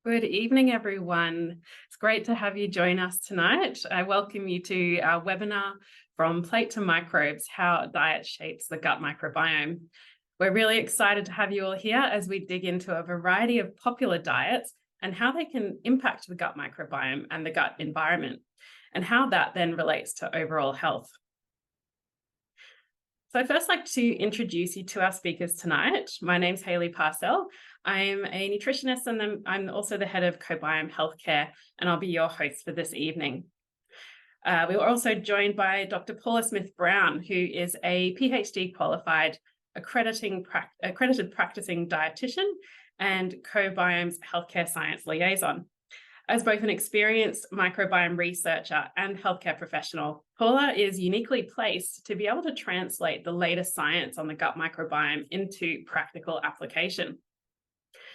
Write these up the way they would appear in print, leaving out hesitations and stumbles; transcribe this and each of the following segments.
Good evening, everyone. It's great to have you join us tonight. I welcome you to our webinar, From Plate to Microbes, How Diet Shapes the Gut Microbiome. We're really excited to have you all here as we dig into a variety of popular diets and how they can impact the gut microbiome and the gut environment, and how that then relates to overall health. So I'd first like to introduce you to our speakers tonight. My name's Hayley Parcell. I'm a nutritionist and I'm also the head of Co-Biome Healthcare, and I'll be your host for this evening. We were also joined by Dr. Paula Smith-Brown, who is a PhD qualified accredited practicing dietitian and Co-Biome's healthcare science liaison. As both an experienced microbiome researcher and healthcare professional, Paula is uniquely placed to be able to translate the latest science on the gut microbiome into practical application.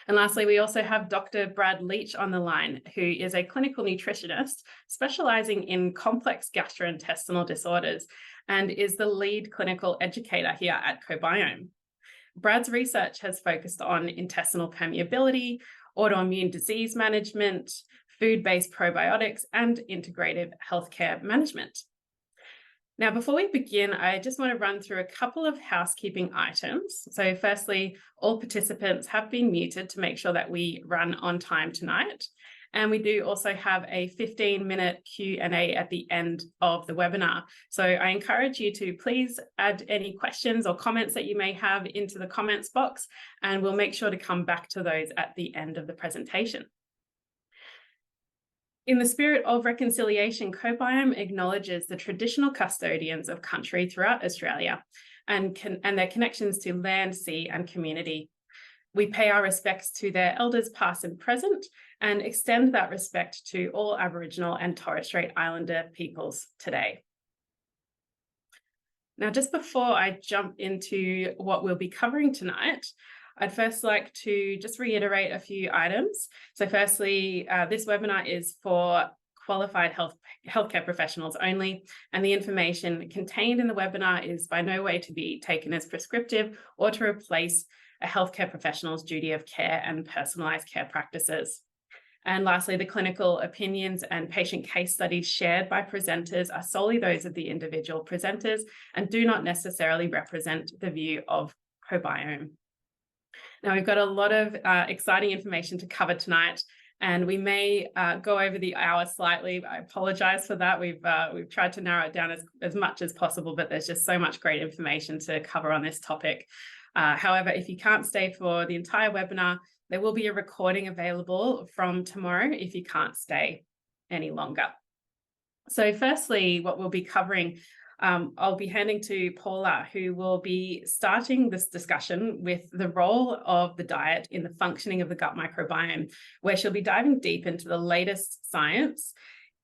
And lastly, we also have Dr. Brad Leach on the line, who is a clinical nutritionist specializing in complex gastrointestinal disorders and is the lead clinical educator here at Co-Biome. Brad's research has focused on intestinal permeability, autoimmune disease management, food-based probiotics, and integrative healthcare management. Now, before we begin, I just want to run through a couple of housekeeping items. So firstly, all participants have been muted to make sure that we run on time tonight. And we do also have a 15-minute Q&A at the end of the webinar. So I encourage you to please add any questions or comments that you may have into the comments box, and we'll make sure to come back to those at the end of the presentation. In the spirit of reconciliation, Co-Biome acknowledges the traditional custodians of country throughout Australia and their connections to land, sea, and community. We pay our respects to their elders past and present and extend that respect to all Aboriginal and Torres Strait Islander peoples today. Now, just before I jump into what we'll be covering tonight, I'd first like to just reiterate a few items. So firstly, this webinar is for qualified healthcare professionals only, and the information contained in the webinar is by no way to be taken as prescriptive or to replace a healthcare professional's duty of care and personalised care practices. And lastly, the clinical opinions and patient case studies shared by presenters are solely those of the individual presenters and do not necessarily represent the view of Co-Biome. Now, we've got a lot of exciting information to cover tonight, and we may go over the hour slightly. I apologize for that. We've tried to narrow it down as much as possible, but there's just so much great information to cover on this topic. However, if you can't stay for the entire webinar, there will be a recording available from tomorrow if you can't stay any longer. So firstly, what we'll be covering, I'll be handing to Paula, who will be starting this discussion with the role of the diet in the functioning of the gut microbiome, where she'll be diving deep into the latest science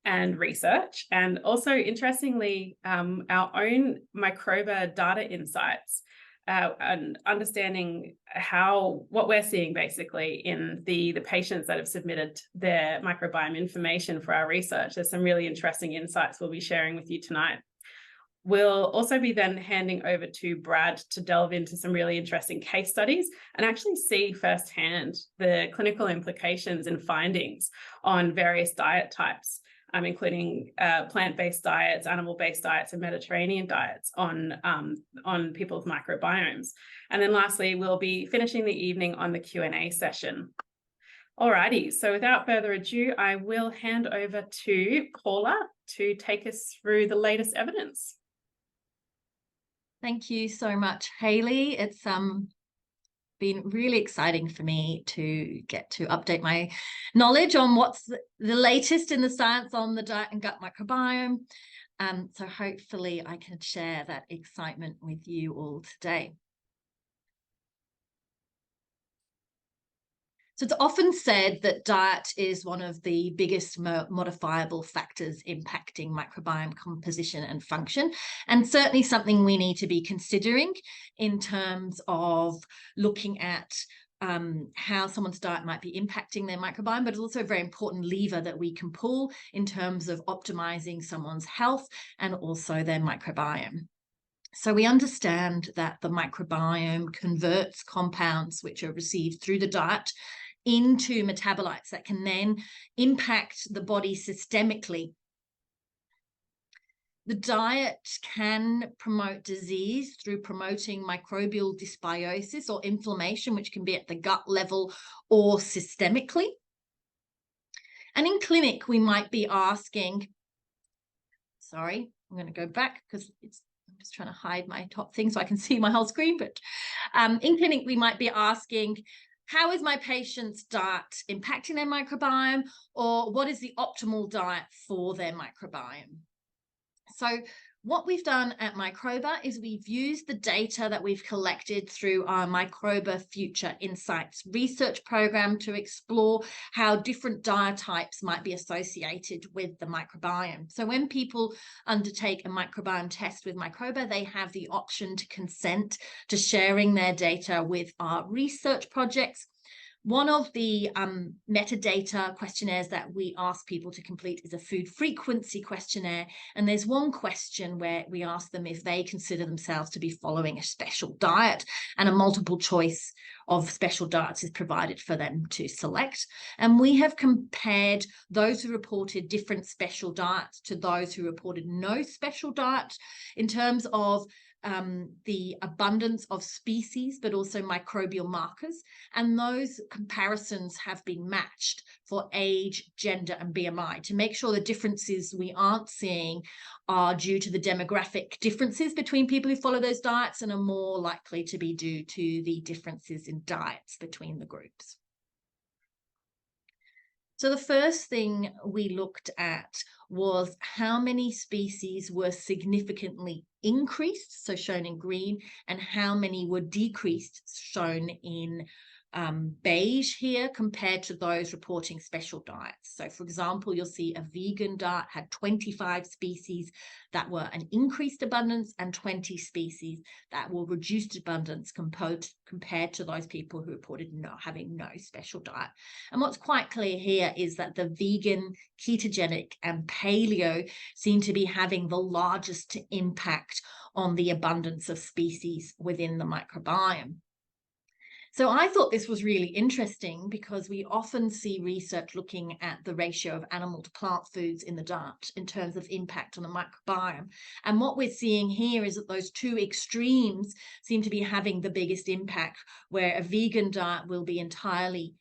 and research, and also, interestingly, our own Microba data insights, and understanding what we're seeing basically in the patients that have submitted their microbiome information for our research. There's some really interesting insights we'll be sharing with you tonight. We'll also be then handing over to Brad to delve into some really interesting case studies and actually see firsthand the clinical implications and findings on various diet types, including plant-based diets, animal-based diets, and Mediterranean diets on people's microbiomes. And then lastly, we'll be finishing the evening on the Q&A session. Alrighty, so without further ado, I will hand over to Paula to take us through the latest evidence. Thank you so much, Hayley. It's been really exciting for me to get to update my knowledge on what's the latest in the science on the diet and gut microbiome. So hopefully I can share that excitement with you all today. So it's often said that diet is one of the biggest modifiable factors impacting microbiome composition and function, and certainly something we need to be considering in terms of looking at how someone's diet might be impacting their microbiome, but it's also a very important lever that we can pull in terms of optimizing someone's health and also their microbiome. So we understand that the microbiome converts compounds which are received through the diet into metabolites that can then impact the body systemically. The diet can promote disease through promoting microbial dysbiosis or inflammation, which can be at the gut level or systemically. And in clinic, we might be asking, sorry, I'm going to go back because I'm just trying to hide my top thing so I can see my whole screen. But in clinic, we might be asking, how is my patient's diet impacting their microbiome, or what is the optimal diet for their microbiome? So what we've done at Microba is we've used the data that we've collected through our Microba Future Insights research program to explore how different diet types might be associated with the microbiome. So when people undertake a microbiome test with Microba, they have the option to consent to sharing their data with our research projects. One of the metadata questionnaires that we ask people to complete is a food frequency questionnaire. And there's one question where we ask them if they consider themselves to be following a special diet, and a multiple choice of special diets is provided for them to select. And we have compared those who reported different special diets to those who reported no special diet in terms of the abundance of species, but also microbial markers. And those comparisons have been matched for age, gender, and BMI to make sure the differences we aren't seeing are due to the demographic differences between people who follow those diets, and are more likely to be due to the differences in diets between the groups. So the first thing we looked at was how many species were significantly increased, so shown in green, and how many were decreased, shown in beige here, compared to those reporting special diets. So for example, you'll see a vegan diet had 25 species that were an increased abundance and 20 species that were reduced abundance compared to those people who reported having no special diet. And what's quite clear here is that the vegan, ketogenic, and paleo seem to be having the largest impact on the abundance of species within the microbiome. So I thought this was really interesting because we often see research looking at the ratio of animal to plant foods in the diet in terms of impact on the microbiome. And what we're seeing here is that those two extremes seem to be having the biggest impact, where a vegan diet will be entirely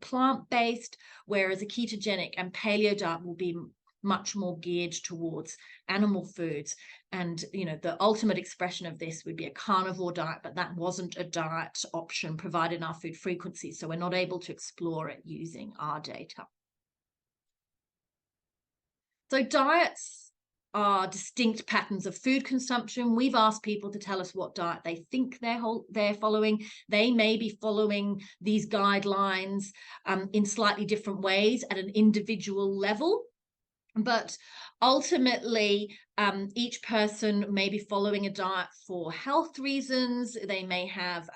plant-based, whereas a ketogenic and paleo diet will be much more geared towards animal foods. And, you know, the ultimate expression of this would be a carnivore diet, but that wasn't a diet option provided in our food frequency. So we're not able to explore it using our data. So diets are distinct patterns of food consumption. We've asked people to tell us what diet they think they're following. They may be following these guidelines in slightly different ways at an individual level. But ultimately, each person may be following a diet for health reasons. They may have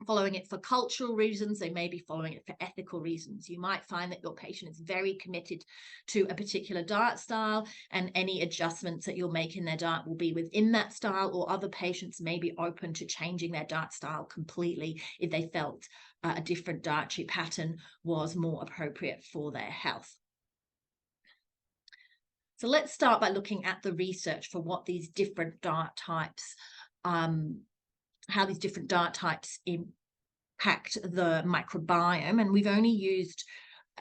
following it for cultural reasons. They may be following it for ethical reasons. You might find that your patient is very committed to a particular diet style, and any adjustments that you'll make in their diet will be within that style, or other patients may be open to changing their diet style completely if they felt a different dietary pattern was more appropriate for their health. So let's start by looking at the research for what these different diet types, how these different diet types impact the microbiome. And we've only used,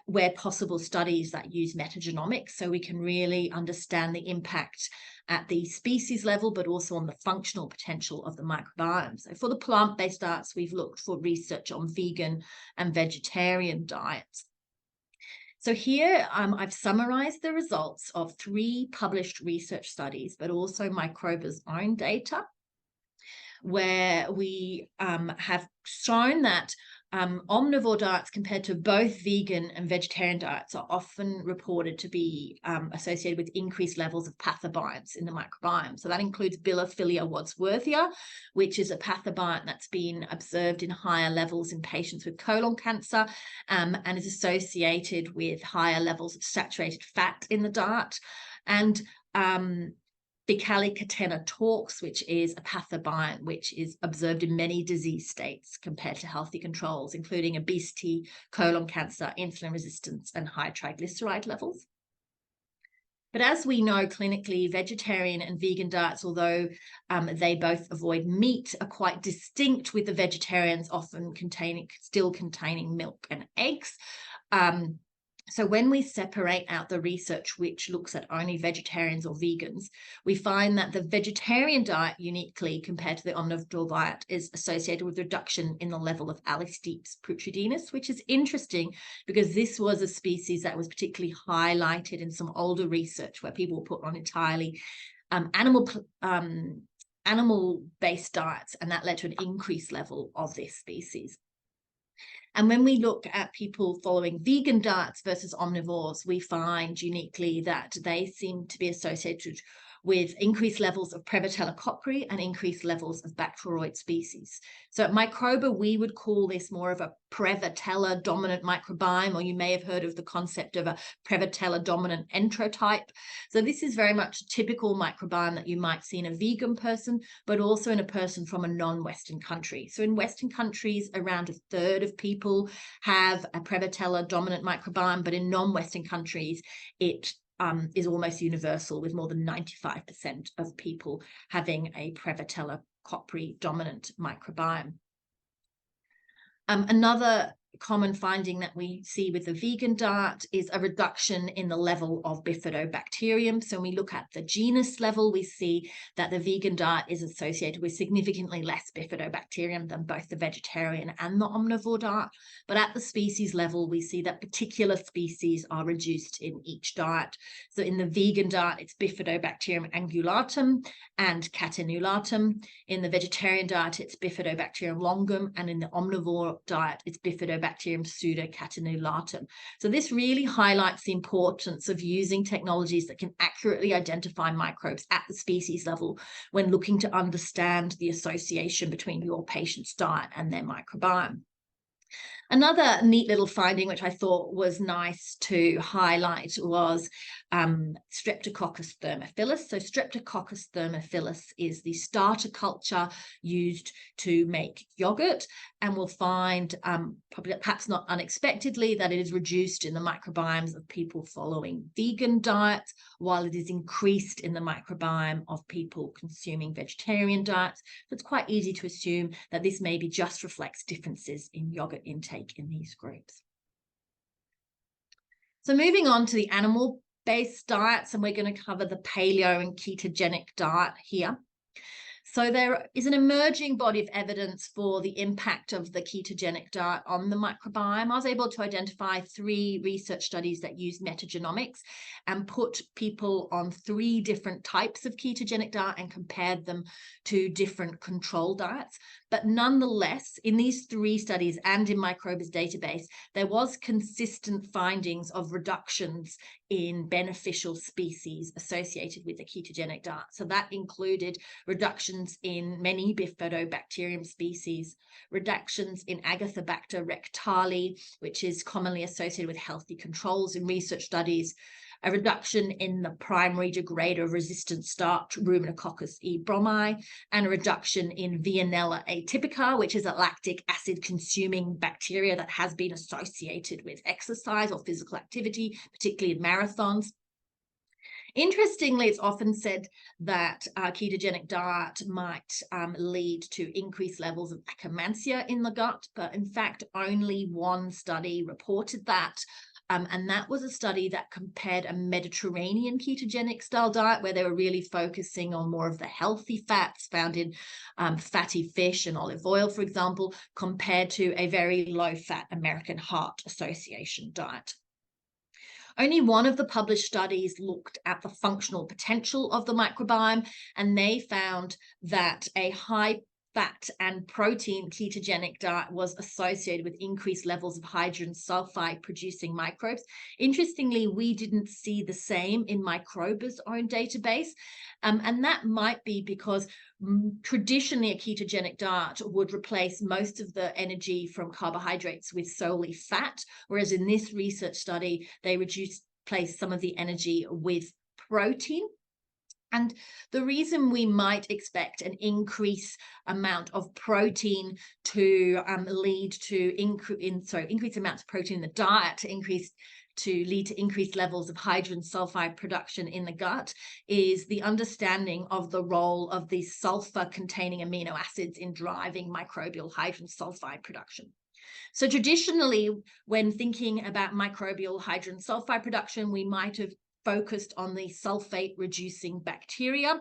where possible, studies that use metagenomics, so we can really understand the impact at the species level, but also on the functional potential of the microbiome. So for the plant-based diets, we've looked for research on vegan and vegetarian diets. So here I've summarized the results of 3 published research studies, but also Microba's own data, where we have shown that omnivore diets compared to both vegan and vegetarian diets are often reported to be associated with increased levels of pathobionts in the microbiome. So that includes Bilophila wadsworthia, which is a pathobiont that's been observed in higher levels in patients with colon cancer, and is associated with higher levels of saturated fat in the diet. And Ficallicatena torx, which is a pathobiont which is observed in many disease states compared to healthy controls, including obesity, colon cancer, insulin resistance, and high triglyceride levels. But as we know clinically, vegetarian and vegan diets, although they both avoid meat, are quite distinct, with the vegetarians often still containing milk and eggs. So when we separate out the research which looks at only vegetarians or vegans, we find that the vegetarian diet, uniquely compared to the omnivore diet, is associated with reduction in the level of Allosteric putridinus, which is interesting because this was a species that was particularly highlighted in some older research where people were put on entirely animal-based diets, and that led to an increased level of this species. And when we look at people following vegan diets versus omnivores, we find uniquely that they seem to be associated with increased levels of Prevotella cochrae and increased levels of Bacteroid species. So at Microba, we would call this more of a Prevotella dominant microbiome, or you may have heard of the concept of a Prevotella dominant enterotype. So this is very much a typical microbiome that you might see in a vegan person, but also in a person from a non-Western country. So in Western countries, around a third of people have a Prevotella dominant microbiome, but in non-Western countries, it is almost universal, with more than 95% of people having a Prevotella cochrae dominant microbiome. Another common finding that we see with the vegan diet is a reduction in the level of bifidobacterium. So when we look at the genus level, we see that the vegan diet is associated with significantly less bifidobacterium than both the vegetarian and the omnivore diet. But at the species level, we see that particular species are reduced in each diet. So in the vegan diet, it's Bifidobacterium angulatum and catenulatum. In the vegetarian diet, it's Bifidobacterium longum, and in the omnivore diet, it's Bifidobacterium pseudocatenulatum. So this really highlights the importance of using technologies that can accurately identify microbes at the species level when looking to understand the association between your patient's diet and their microbiome. Another neat little finding, which I thought was nice to highlight, was Streptococcus thermophilus. So Streptococcus thermophilus is the starter culture used to make yogurt, and we'll find, perhaps not unexpectedly, that it is reduced in the microbiomes of people following vegan diets, while it is increased in the microbiome of people consuming vegetarian diets. So it's quite easy to assume that this maybe just reflects differences in yogurt intake in these groups. So moving on to the animal-based diets, and we're going to cover the paleo and ketogenic diet here. So there is an emerging body of evidence for the impact of the ketogenic diet on the microbiome. I was able to identify 3 research studies that use metagenomics and put people on 3 different types of ketogenic diet and compared them to different control diets. But nonetheless, in these 3 studies and in Microbes database, there was consistent findings of reductions in beneficial species associated with the ketogenic diet. So that included reductions in many bifidobacterium species, reductions in Agathobacter rectali, which is commonly associated with healthy controls in research studies, a reduction in the primary degrader of resistant starch, Ruminococcus e. bromi, and a reduction in Veillonella atypica, which is a lactic acid-consuming bacteria that has been associated with exercise or physical activity, particularly in marathons. Interestingly, it's often said that a ketogenic diet might lead to increased levels of Akkermansia in the gut, but in fact, only one study reported that. And that was a study that compared a Mediterranean ketogenic style diet, where they were really focusing on more of the healthy fats found in fatty fish and olive oil, for example, compared to a very low-fat American Heart Association diet. Only one of the published studies looked at the functional potential of the microbiome, and they found that a high fat and protein ketogenic diet was associated with increased levels of hydrogen sulfide producing microbes. Interestingly, we didn't see the same in Microbe's own database. And that might be because traditionally a ketogenic diet would replace most of the energy from carbohydrates with solely fat, whereas in this research study, they replaced some of the energy with protein. And the reason we might expect an increased amount of protein to lead to increased amounts of protein in the diet to lead to increased levels of hydrogen sulfide production in the gut is the understanding of the role of these sulfur-containing amino acids in driving microbial hydrogen sulfide production. So traditionally, when thinking about microbial hydrogen sulfide production, we might have focused on the sulfate-reducing bacteria.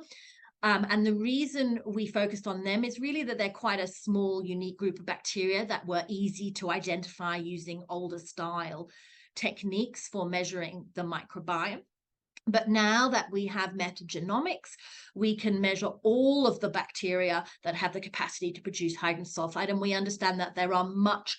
And the reason we focused on them is really that they're quite a small, unique group of bacteria that were easy to identify using older style techniques for measuring the microbiome. But now that we have metagenomics, we can measure all of the bacteria that have the capacity to produce hydrogen sulfide, and we understand that there are much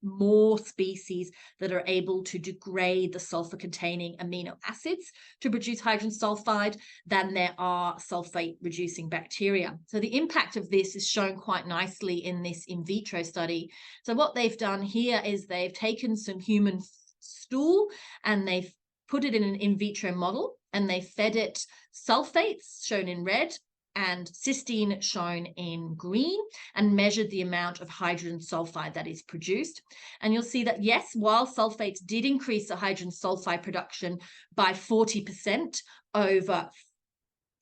more species that are able to degrade the sulfur-containing amino acids to produce hydrogen sulfide than there are sulfate-reducing bacteria. So the impact of this is shown quite nicely in this in vitro study. So what they've done here is they've taken some human stool and they've put it in an in vitro model, and they fed it sulfates, shown in red, and cysteine, shown in green, and measured the amount of hydrogen sulfide that is produced. And you'll see that, yes, while sulfates did increase the hydrogen sulfide production by 40% over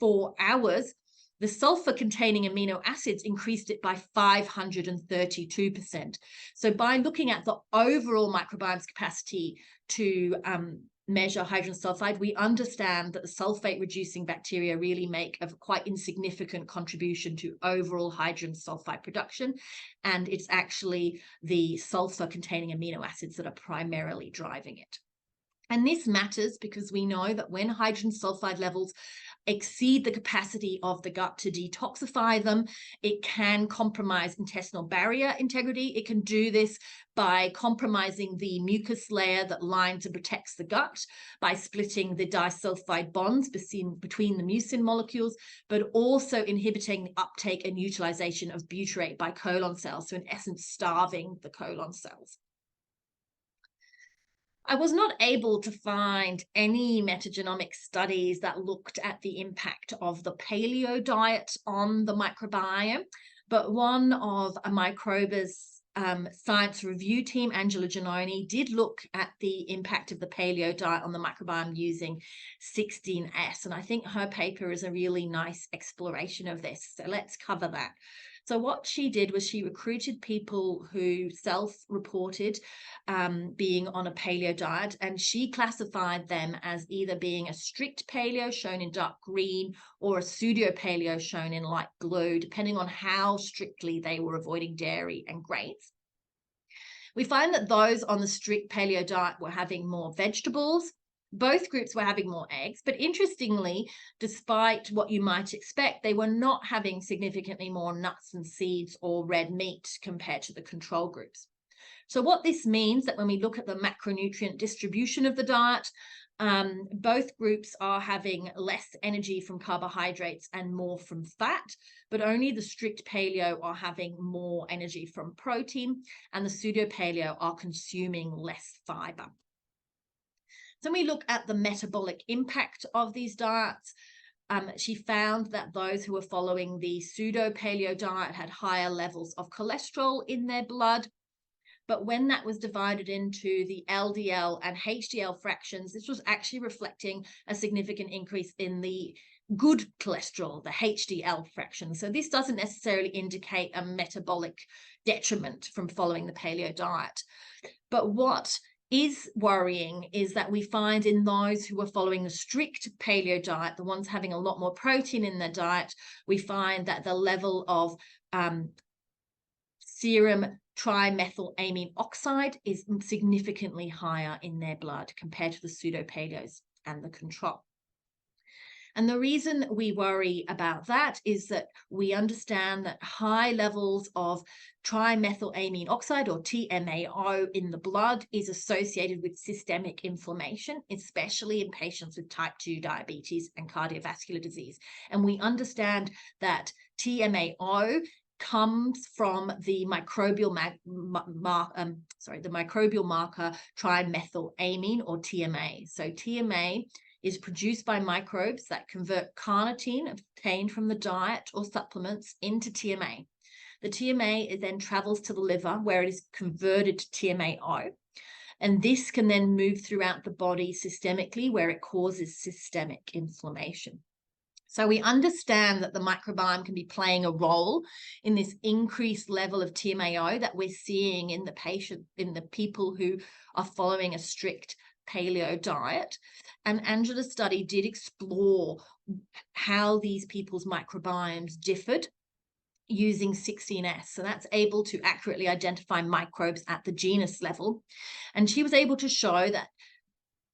4 hours, the sulfur-containing amino acids increased it by 532%. So by looking at the overall microbiome's capacity to measure hydrogen sulfide, we understand that the sulfate-reducing bacteria really make a quite insignificant contribution to overall hydrogen sulfide production, and it's actually the sulfur-containing amino acids that are primarily driving it. And this matters because we know that when hydrogen sulfide levels exceed the capacity of the gut to detoxify them, it can compromise intestinal barrier integrity. It can do this by compromising the mucus layer that lines and protects the gut, by splitting the disulfide bonds between the mucin molecules, but also inhibiting the uptake and utilization of butyrate by colon cells, so in essence starving the colon cells. I was not able to find any metagenomic studies that looked at the impact of the paleo diet on the microbiome, but one of a Microbes science review team, Angela Giannoni, did look at the impact of the paleo diet on the microbiome using 16S, and I think her paper is a really nice exploration of this. So let's cover that. So what she did was she recruited people who self-reported being on a paleo diet, and she classified them as either being a strict paleo, shown in dark green, or a pseudo paleo, shown in light blue, depending on how strictly they were avoiding dairy and grains. We find that those on the strict paleo diet were having more vegetables. Both groups were having more eggs, but interestingly, despite what you might expect, they were not having significantly more nuts and seeds or red meat compared to the control groups. So what this means that when we look at the macronutrient distribution of the diet, both groups are having less energy from carbohydrates and more from fat, but only the strict paleo are having more energy from protein, and the pseudo paleo are consuming less fiber. So when we look at the metabolic impact of these diets, she found that those who were following the pseudo paleo diet had higher levels of cholesterol in their blood. But when that was divided into the LDL and HDL fractions, this was actually reflecting a significant increase in the good cholesterol, the HDL fraction. So this doesn't necessarily indicate a metabolic detriment from following the paleo diet. But what is worrying is that we find in those who are following the strict paleo diet, the ones having a lot more protein in their diet, we find that the level of serum trimethylamine oxide is significantly higher in their blood compared to the pseudo paleos and the control. And the reason we worry about that is that we understand that high levels of trimethylamine oxide, or TMAO, in the blood is associated with systemic inflammation, especially in patients with type 2 diabetes and cardiovascular disease. And we understand that TMAO comes from the microbial marker trimethylamine, or TMA. So TMA is produced by microbes that convert carnitine obtained from the diet or supplements into TMA. The TMA then travels to the liver, where it is converted to TMAO. And this can then move throughout the body systemically, where it causes systemic inflammation. So we understand that the microbiome can be playing a role in this increased level of TMAO that we're seeing in the people who are following a strict paleo diet. And Angela's study did explore how these people's microbiomes differed using 16S. So that's able to accurately identify microbes at the genus level. And she was able to show that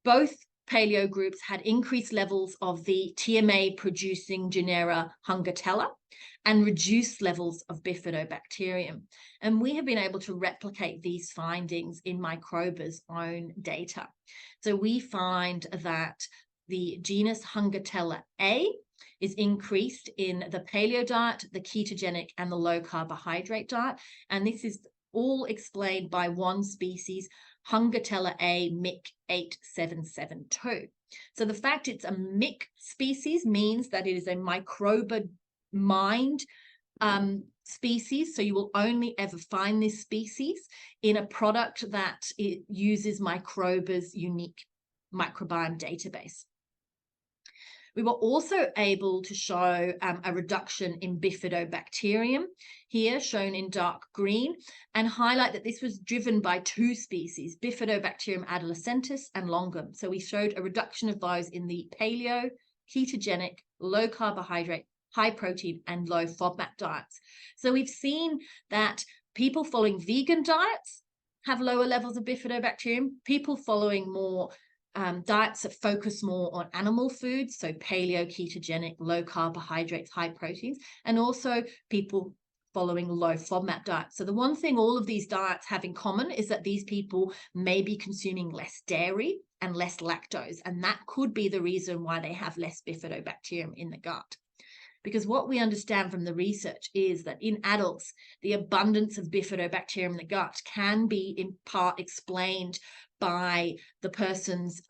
both paleo groups had increased levels of the TMA producing genera Hungatella and reduced levels of Bifidobacterium. And we have been able to replicate these findings in Microbe's own data. So we find that the genus Hungatella A is increased in the paleo diet, the ketogenic, and the low carbohydrate diet. And this is all explained by one species, Hungatella A MIC 8772. So the fact it's a MIC species means that it is a microbe-mined species. So you will only ever find this species in a product that it uses Microbe's unique microbiome database. We were also able to show a reduction in Bifidobacterium, here shown in dark green, and highlight that this was driven by two species, Bifidobacterium adolescentis and longum. So we showed a reduction of those in the paleo, ketogenic, low carbohydrate, high protein, and low FODMAP diets. So we've seen that people following vegan diets have lower levels of Bifidobacterium, people following more diets that focus more on animal foods, so paleo, ketogenic, low carbohydrates, high proteins, and also people following low FODMAP diets. So the one thing all of these diets have in common is that these people may be consuming less dairy and less lactose, and that could be the reason why they have less Bifidobacterium in the gut. Because what we understand from the research is that in adults, the abundance of Bifidobacterium in the gut can be in part explained by the person's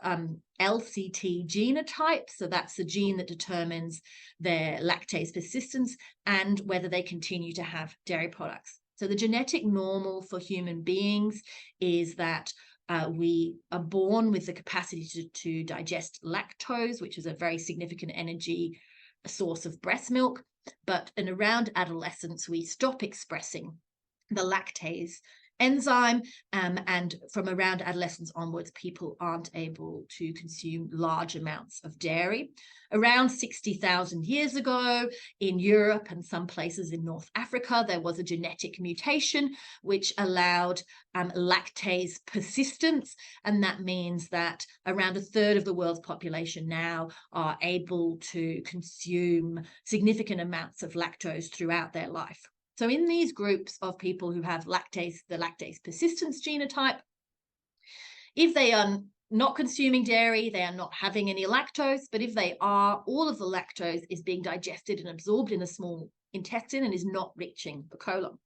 LCT genotype. So that's the gene that determines their lactase persistence and whether they continue to have dairy products. So the genetic normal for human beings is that we are born with the capacity to digest lactose, which is a very significant energy source of breast milk. But in around adolescence, we stop expressing the lactase enzyme, and from around adolescence onwards, people aren't able to consume large amounts of dairy. Around 60,000 years ago in Europe and some places in North Africa, there was a genetic mutation which allowed lactase persistence, and that means that around a third of the world's population now are able to consume significant amounts of lactose throughout their life. So in these groups of people who have the lactase persistence genotype, if they are not consuming dairy, they are not having any lactose, but if they are, all of the lactose is being digested and absorbed in the small intestine and is not reaching the colon.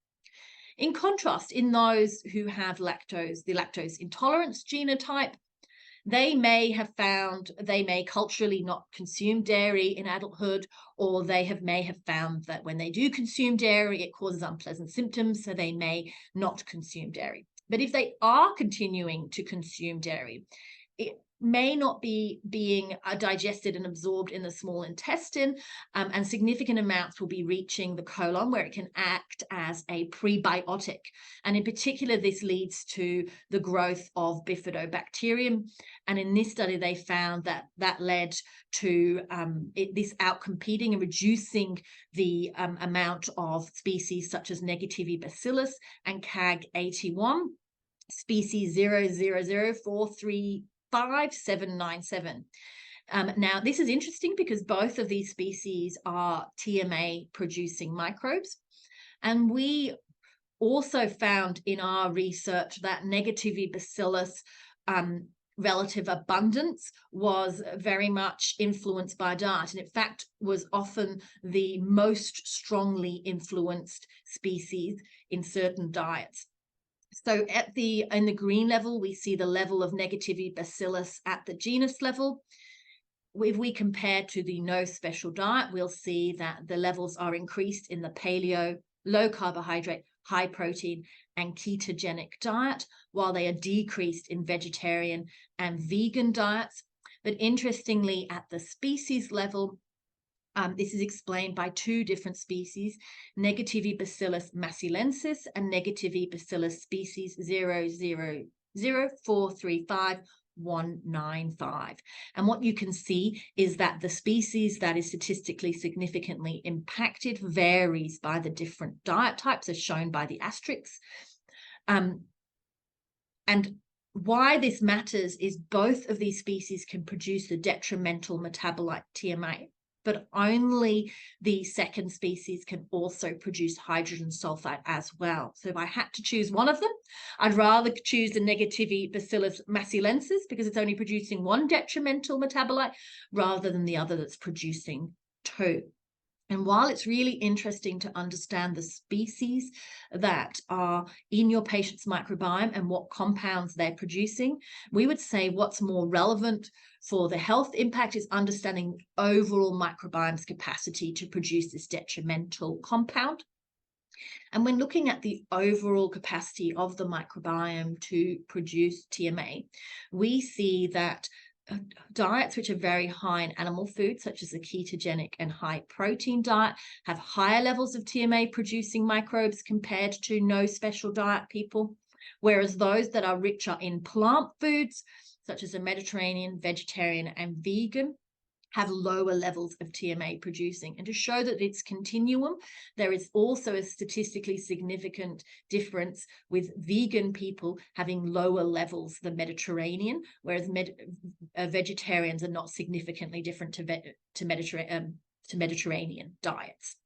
In contrast, in those who have the lactose intolerance genotype, they may culturally not consume dairy in adulthood, or they may have found that when they do consume dairy, it causes unpleasant symptoms, so they may not consume dairy. But if they are continuing to consume dairy, it may not be being digested and absorbed in the small intestine, and significant amounts will be reaching the colon, where it can act as a prebiotic. And in particular, this leads to the growth of Bifidobacterium. And in this study, they found that led to this outcompeting and reducing the amount of species such as Negativity bacillus and CAG81, species 000435797. Now, this is interesting because both of these species are TMA producing microbes. And we also found in our research that Negativity bacillus relative abundance was very much influenced by diet, and in fact was often the most strongly influenced species in certain diets. So in the green level, we see the level of Negativity bacillus at the genus level. if we compare to the no special diet, we'll see that the levels are increased in the paleo, low carbohydrate, high protein, and ketogenic diet, while they are decreased in vegetarian and vegan diets. But interestingly, at the species level, this is explained by two different species, Negativibacillus masilensis and Negativibacillus species 000435195. And what you can see is that the species that is statistically significantly impacted varies by the different diet types, as shown by the asterisks. And why this matters is both of these species can produce the detrimental metabolite TMA, but only the second species can also produce hydrogen sulfide as well. So if I had to choose one of them, I'd rather choose the Negativibacillus masilensis because it's only producing one detrimental metabolite rather than the other that's producing two. And while it's really interesting to understand the species that are in your patient's microbiome and what compounds they're producing, we would say what's more relevant for the health impact is understanding overall microbiome's capacity to produce this detrimental compound. And when looking at the overall capacity of the microbiome to produce TMA, we see that diets which are very high in animal food, such as a ketogenic and high protein diet, have higher levels of TMA producing microbes compared to no special diet people, whereas those that are richer in plant foods, such as a Mediterranean, vegetarian, and vegan, have lower levels of TMA producing. And to show that it's continuum, there is also a statistically significant difference with vegan people having lower levels than Mediterranean, whereas vegetarians are not significantly different to Mediterranean diets.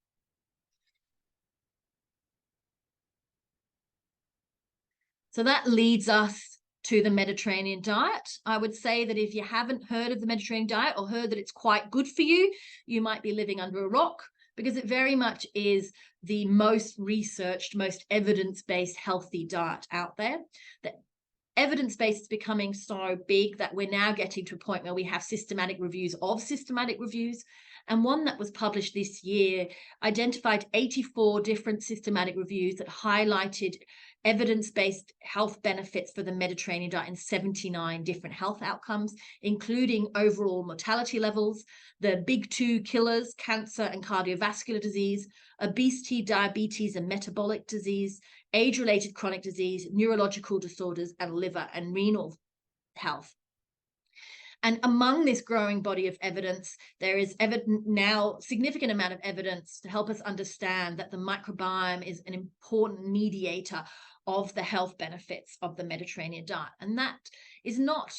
So that leads us to the Mediterranean diet. I would say that if you haven't heard of the Mediterranean diet or heard that it's quite good for you, you might be living under a rock, because it very much is the most researched, most evidence-based healthy diet out there. The evidence-based is becoming so big that we're now getting to a point where we have systematic reviews of systematic reviews. And one that was published this year identified 84 different systematic reviews that highlighted evidence-based health benefits for the Mediterranean diet in 79 different health outcomes, including overall mortality levels, the big two killers, cancer and cardiovascular disease, obesity, diabetes and metabolic disease, age-related chronic disease, neurological disorders, and liver and renal health. And among this growing body of evidence, there is now significant amount of evidence to help us understand that the microbiome is an important mediator of the health benefits of the Mediterranean diet. And that is not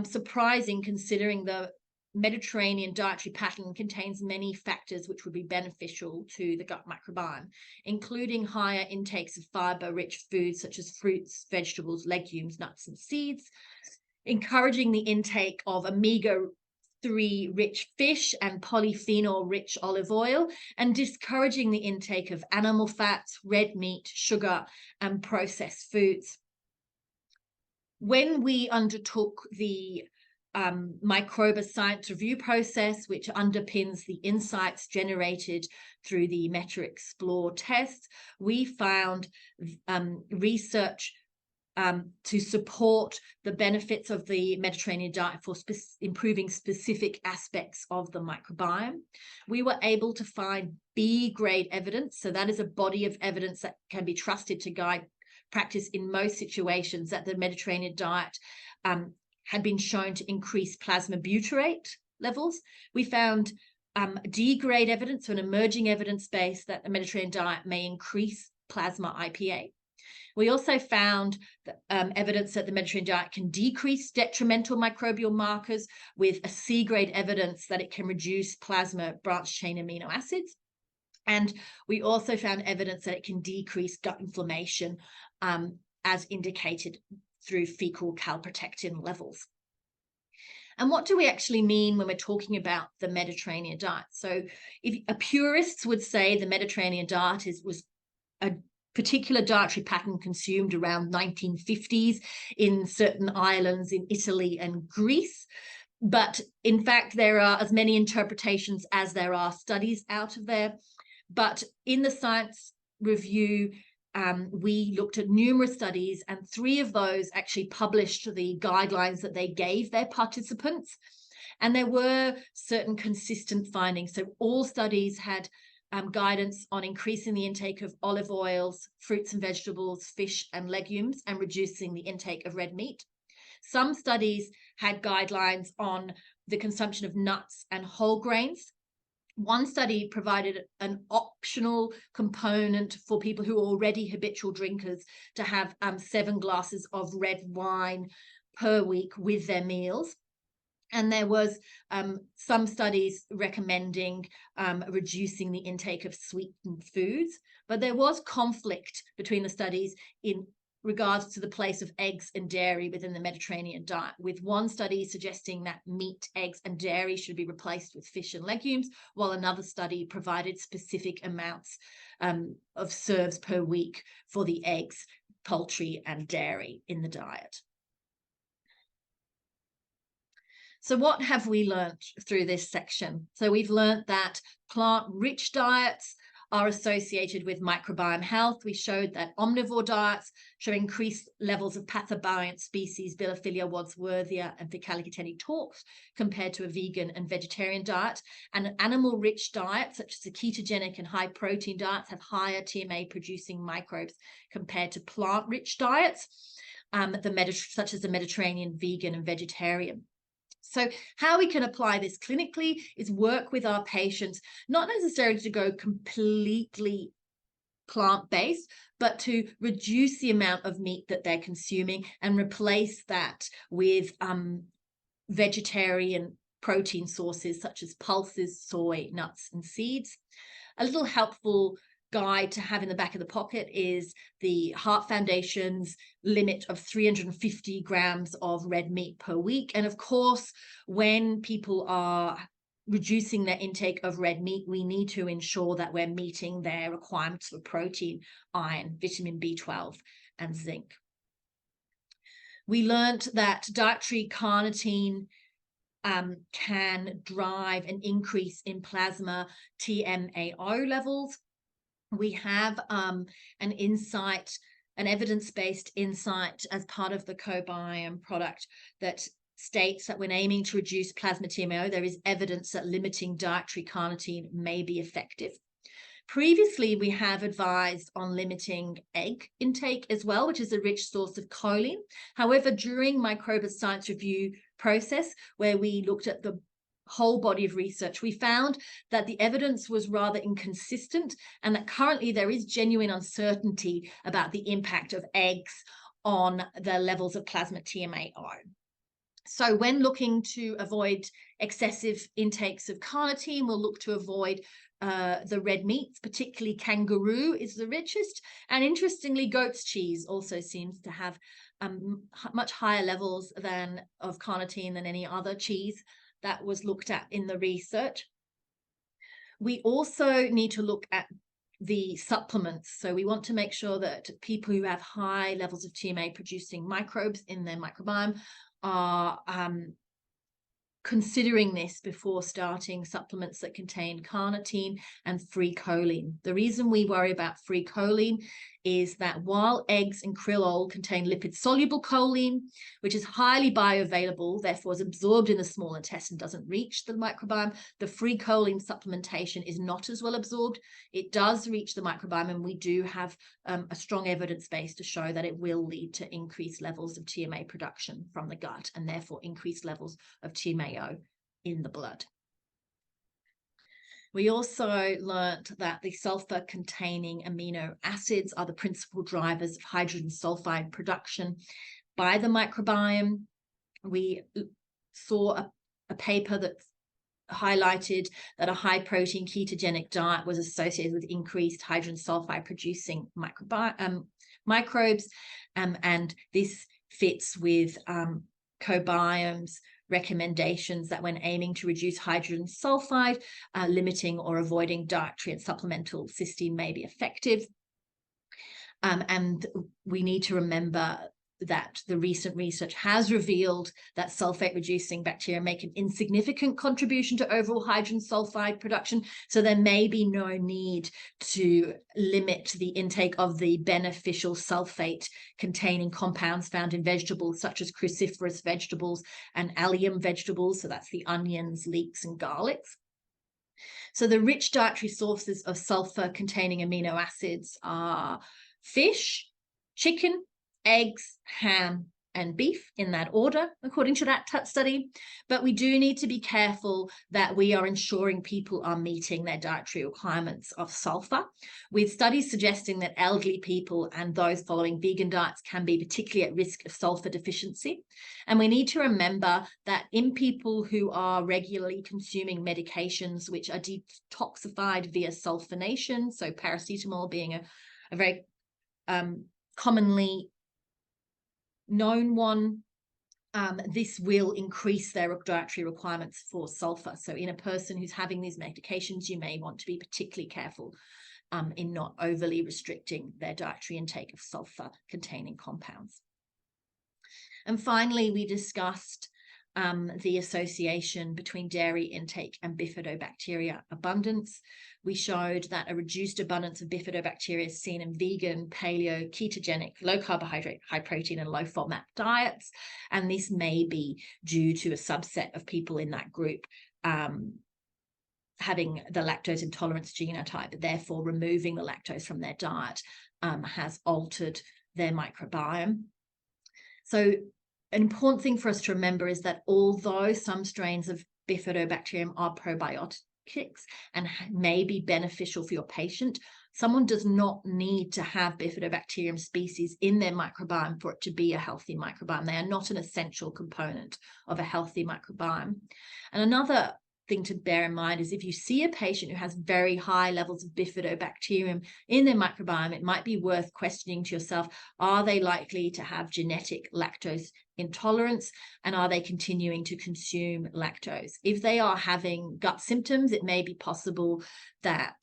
surprising, considering the Mediterranean dietary pattern contains many factors which would be beneficial to the gut microbiome, including higher intakes of fiber-rich foods such as fruits, vegetables, legumes, nuts, and seeds, encouraging the intake of omega-3 rich fish and polyphenol rich olive oil, and discouraging the intake of animal fats, red meat, sugar, and processed foods. When we undertook the Microbes science review process, which underpins the insights generated through the Meta-Explore test, we found research to support the benefits of the Mediterranean diet for improving specific aspects of the microbiome. We were able to find B-grade evidence, so that is a body of evidence that can be trusted to guide practice in most situations, that the Mediterranean diet had been shown to increase plasma butyrate levels. We found D-grade evidence, so an emerging evidence base that the Mediterranean diet may increase plasma IPA. We also found evidence that the Mediterranean diet can decrease detrimental microbial markers, with a C-grade evidence that it can reduce plasma branched-chain amino acids. And we also found evidence that it can decrease gut inflammation, as indicated through fecal calprotectin levels. And what do we actually mean when we're talking about the Mediterranean diet? So if purists would say the Mediterranean diet was a particular dietary pattern consumed around 1950s in certain islands in Italy and Greece. But in fact, there are as many interpretations as there are studies out of there. But in the science review, we looked at numerous studies, and 3 of those actually published the guidelines that they gave their participants. And there were certain consistent findings. So all studies had guidance on increasing the intake of olive oils, fruits and vegetables, fish and legumes, and reducing the intake of red meat. Some studies had guidelines on the consumption of nuts and whole grains. One study provided an optional component for people who are already habitual drinkers to have 7 glasses of red wine per week with their meals. And there was some studies recommending reducing the intake of sweetened foods, but there was conflict between the studies in regards to the place of eggs and dairy within the Mediterranean diet, with one study suggesting that meat, eggs, and dairy should be replaced with fish and legumes, while another study provided specific amounts of serves per week for the eggs, poultry, and dairy in the diet. So what have we learned through this section? So we've learned that plant-rich diets are associated with microbiome health. We showed that omnivore diets show increased levels of pathobiont species, Bilophila wadsworthia and Ficallicuteni torques, compared to a vegan and vegetarian diet. And animal-rich diets, such as the ketogenic and high-protein diets, have higher TMA-producing microbes compared to plant-rich diets, such as the Mediterranean vegan and vegetarian. So how we can apply this clinically is work with our patients, not necessarily to go completely plant-based, but to reduce the amount of meat that they're consuming and replace that with vegetarian protein sources such as pulses, soy, nuts, and seeds. A little helpful guide to have in the back of the pocket is the Heart Foundation's limit of 350 grams of red meat per week. And of course, when people are reducing their intake of red meat, we need to ensure that we're meeting their requirements for protein, iron, vitamin B12, and zinc. We learned that dietary carnitine can drive an increase in plasma TMAO levels. We have an evidence-based insight as part of the Co-Biome product that states that when aiming to reduce plasma TMAO, there is evidence that limiting dietary carnitine may be effective. Previously, we have advised on limiting egg intake as well, which is a rich source of choline. However, during Microbes science review process, where we looked at the whole body of research, we found that the evidence was rather inconsistent and that currently there is genuine uncertainty about the impact of eggs on the levels of plasma TMAO. So when looking to avoid excessive intakes of carnitine, we'll look to avoid the red meats, particularly kangaroo is the richest. And interestingly, goat's cheese also seems to have much higher levels of carnitine than any other cheese that was looked at in the research. We also need to look at the supplements. So we want to make sure that people who have high levels of TMA producing microbes in their microbiome are considering this before starting supplements that contain carnitine and free choline. The reason we worry about free choline is that while eggs and krill oil contain lipid-soluble choline, which is highly bioavailable, therefore is absorbed in the small intestine, doesn't reach the microbiome, the free choline supplementation is not as well absorbed. It does reach the microbiome, and we do have a strong evidence base to show that it will lead to increased levels of TMA production from the gut, and therefore increased levels of TMAO in the blood. We also learnt that the sulfur-containing amino acids are the principal drivers of hydrogen sulfide production by the microbiome. We saw a paper that highlighted that a high-protein ketogenic diet was associated with increased hydrogen sulfide producing microbes, and this fits with Co-Biome's recommendations that when aiming to reduce hydrogen sulfide, limiting or avoiding dietary and supplemental cysteine may be effective. And we need to remember that the recent research has revealed that sulfate-reducing bacteria make an insignificant contribution to overall hydrogen sulfide production. So there may be no need to limit the intake of the beneficial sulfate-containing compounds found in vegetables, such as cruciferous vegetables and allium vegetables. So that's the onions, leeks, and garlics. So the rich dietary sources of sulfur-containing amino acids are fish, chicken, eggs, ham, and beef, in that order, according to that study. But we do need to be careful that we are ensuring people are meeting their dietary requirements of sulfur, with studies suggesting that elderly people and those following vegan diets can be particularly at risk of sulfur deficiency. And we need to remember that in people who are regularly consuming medications which are detoxified via sulfonation, so paracetamol being a very commonly known one, this will increase their dietary requirements for sulfur. So in a person who's having these medications, you may want to be particularly careful in not overly restricting their dietary intake of sulfur-containing compounds. And finally, we discussed the association between dairy intake and bifidobacteria abundance. We showed that a reduced abundance of bifidobacteria is seen in vegan, paleo, ketogenic, low carbohydrate, high protein, and low FODMAP diets. And this may be due to a subset of people in that group having the lactose intolerance genotype, therefore removing the lactose from their diet has altered their microbiome. So an important thing for us to remember is that although some strains of bifidobacterium are probiotics and may be beneficial for your patient, someone does not need to have bifidobacterium species in their microbiome for it to be a healthy microbiome. They are not an essential component of a healthy microbiome. And another thing to bear in mind is if you see a patient who has very high levels of bifidobacterium in their microbiome, it might be worth questioning to yourself, are they likely to have genetic lactose intolerance, and are they continuing to consume lactose? If they are having gut symptoms, it may be possible that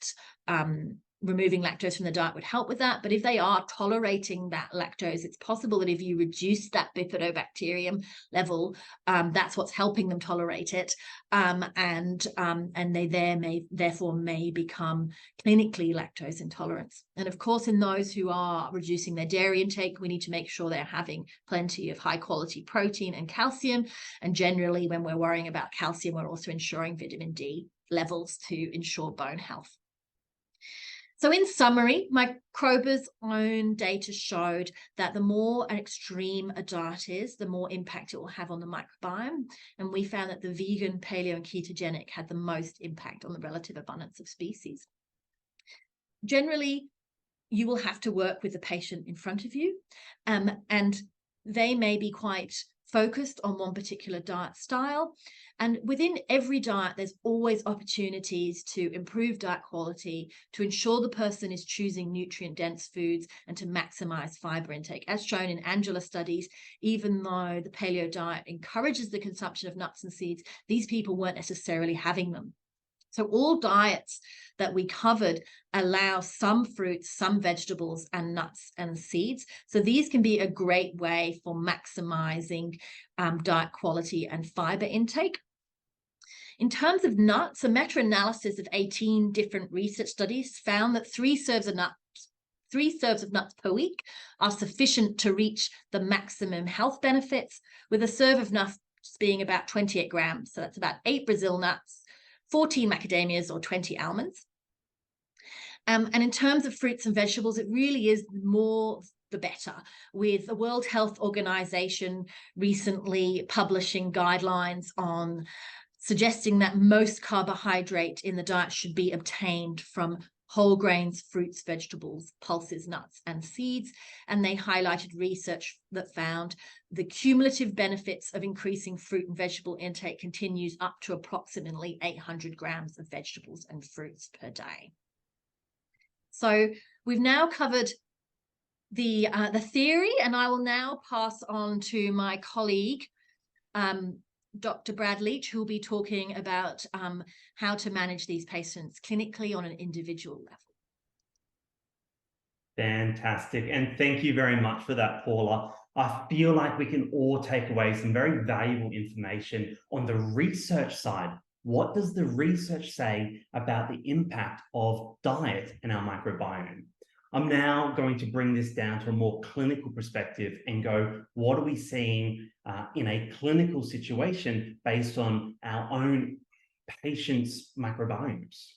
removing lactose from the diet would help with that. But if they are tolerating that lactose, it's possible that if you reduce that bifidobacterium level, that's what's helping them tolerate it. And they therefore may become clinically lactose intolerant. And of course, in those who are reducing their dairy intake, we need to make sure they're having plenty of high quality protein and calcium. And generally, when we're worrying about calcium, we're also ensuring vitamin D levels to ensure bone health. So in summary, Microbes' own data showed that the more extreme a diet is, the more impact it will have on the microbiome. And we found that the vegan, paleo, and ketogenic had the most impact on the relative abundance of species. Generally, you will have to work with the patient in front of you, and they may be quite focused on one particular diet style. And within every diet, there's always opportunities to improve diet quality, to ensure the person is choosing nutrient-dense foods, and to maximize fiber intake. As shown in Angela studies, even though the paleo diet encourages the consumption of nuts and seeds, these people weren't necessarily having them. So all diets that we covered allow some fruits, some vegetables, and nuts and seeds. So these can be a great way for maximizing diet quality and fiber intake. In terms of nuts, a meta-analysis of 18 different research studies found that 3 serves of nuts per week are sufficient to reach the maximum health benefits, with a serve of nuts being about 28 grams. So that's about 8 Brazil nuts, 14 macadamias, or 20 almonds. And in terms of fruits and vegetables, it really is more the better, with the World Health Organization recently publishing guidelines on suggesting that most carbohydrate in the diet should be obtained from whole grains, fruits, vegetables, pulses, nuts, and seeds. And they highlighted research that found the cumulative benefits of increasing fruit and vegetable intake continues up to approximately 800 grams of vegetables and fruits per day. So we've now covered the theory, and I will now pass on to my colleague, Dr. Brad Leach, who will be talking about how to manage these patients clinically on an individual level. Fantastic. And thank you very much for that, Paula. I feel like we can all take away some very valuable information on the research side. What does the research say about the impact of diet in our microbiome? I'm now going to bring this down to a more clinical perspective and go, what are we seeing in a clinical situation based on our own patients' microbiomes?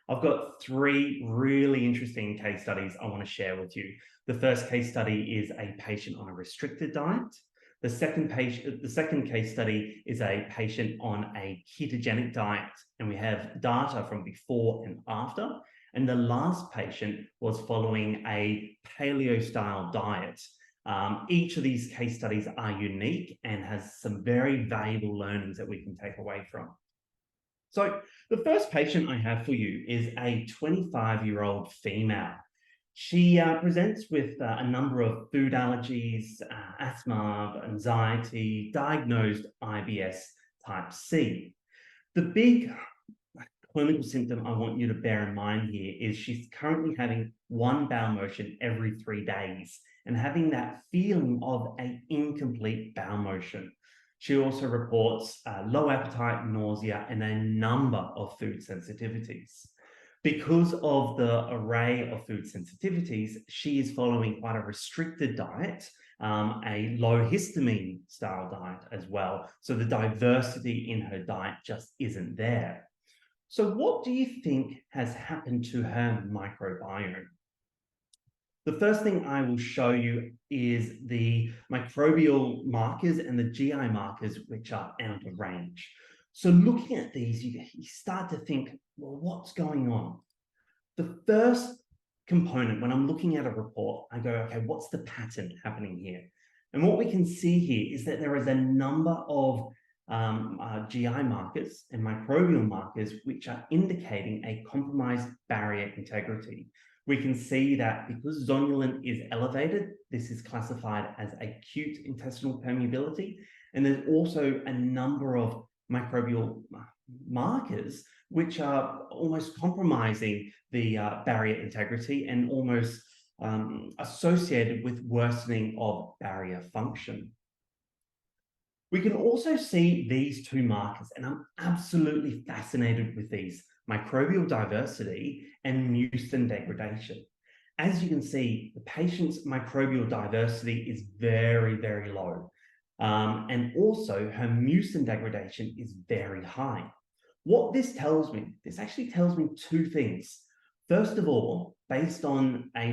I've got 3 really interesting case studies I want to share with you. The first case study is a patient on a restricted diet. The second case study is a patient on a ketogenic diet, and we have data from before and after. And the last patient was following a paleo-style diet. Each of these case studies are unique and has some very valuable learnings that we can take away from. So the first patient I have for you is a 25-year-old female. She presents with a number of food allergies, asthma, anxiety, diagnosed IBS type C. The big clinical symptom I want you to bear in mind here is she's currently having 1 bowel motion every 3 days and having that feeling of an incomplete bowel motion. She also reports low appetite, nausea, and a number of food sensitivities. Because of the array of food sensitivities, she is following quite a restricted diet, a low histamine style diet as well. So the diversity in her diet just isn't there. So what do you think has happened to her microbiome? The first thing I will show you is the microbial markers and the GI markers, which are out of range. So looking at these, you start to think, well, what's going on? The first component, when I'm looking at a report, I go, okay, what's the pattern happening here? And what we can see here is that there is a number of GI markers and microbial markers which are indicating a compromised barrier integrity. We can see that because zonulin is elevated, this is classified as acute intestinal permeability. And there's also a number of microbial markers which are almost compromising the barrier integrity and almost associated with worsening of barrier function. We can also see these 2 markers, and I'm absolutely fascinated with these: microbial diversity and mucin degradation. As you can see, the patient's microbial diversity is very, very low. And also her mucin degradation is very high. What this tells me, this actually tells me 2 things. First of all, based on a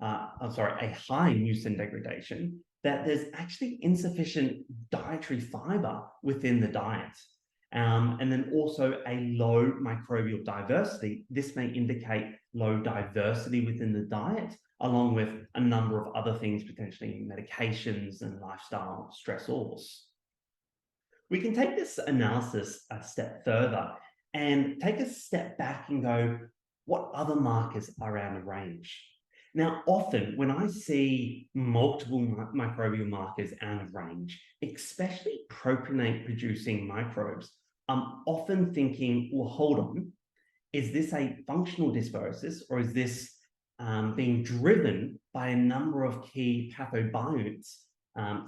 high mucin degradation, that there's actually insufficient dietary fiber within the diet. And then also a low microbial diversity. This may indicate low diversity within the diet, along with a number of other things, potentially medications and lifestyle stressors. We can take this analysis a step further and take a step back and go, what other markers are out of range? Now, often when I see multiple microbial markers out of range, especially propionate-producing microbes, I'm often thinking, well, hold on, is this a functional dysbiosis, or is this being driven by a number of key pathobionts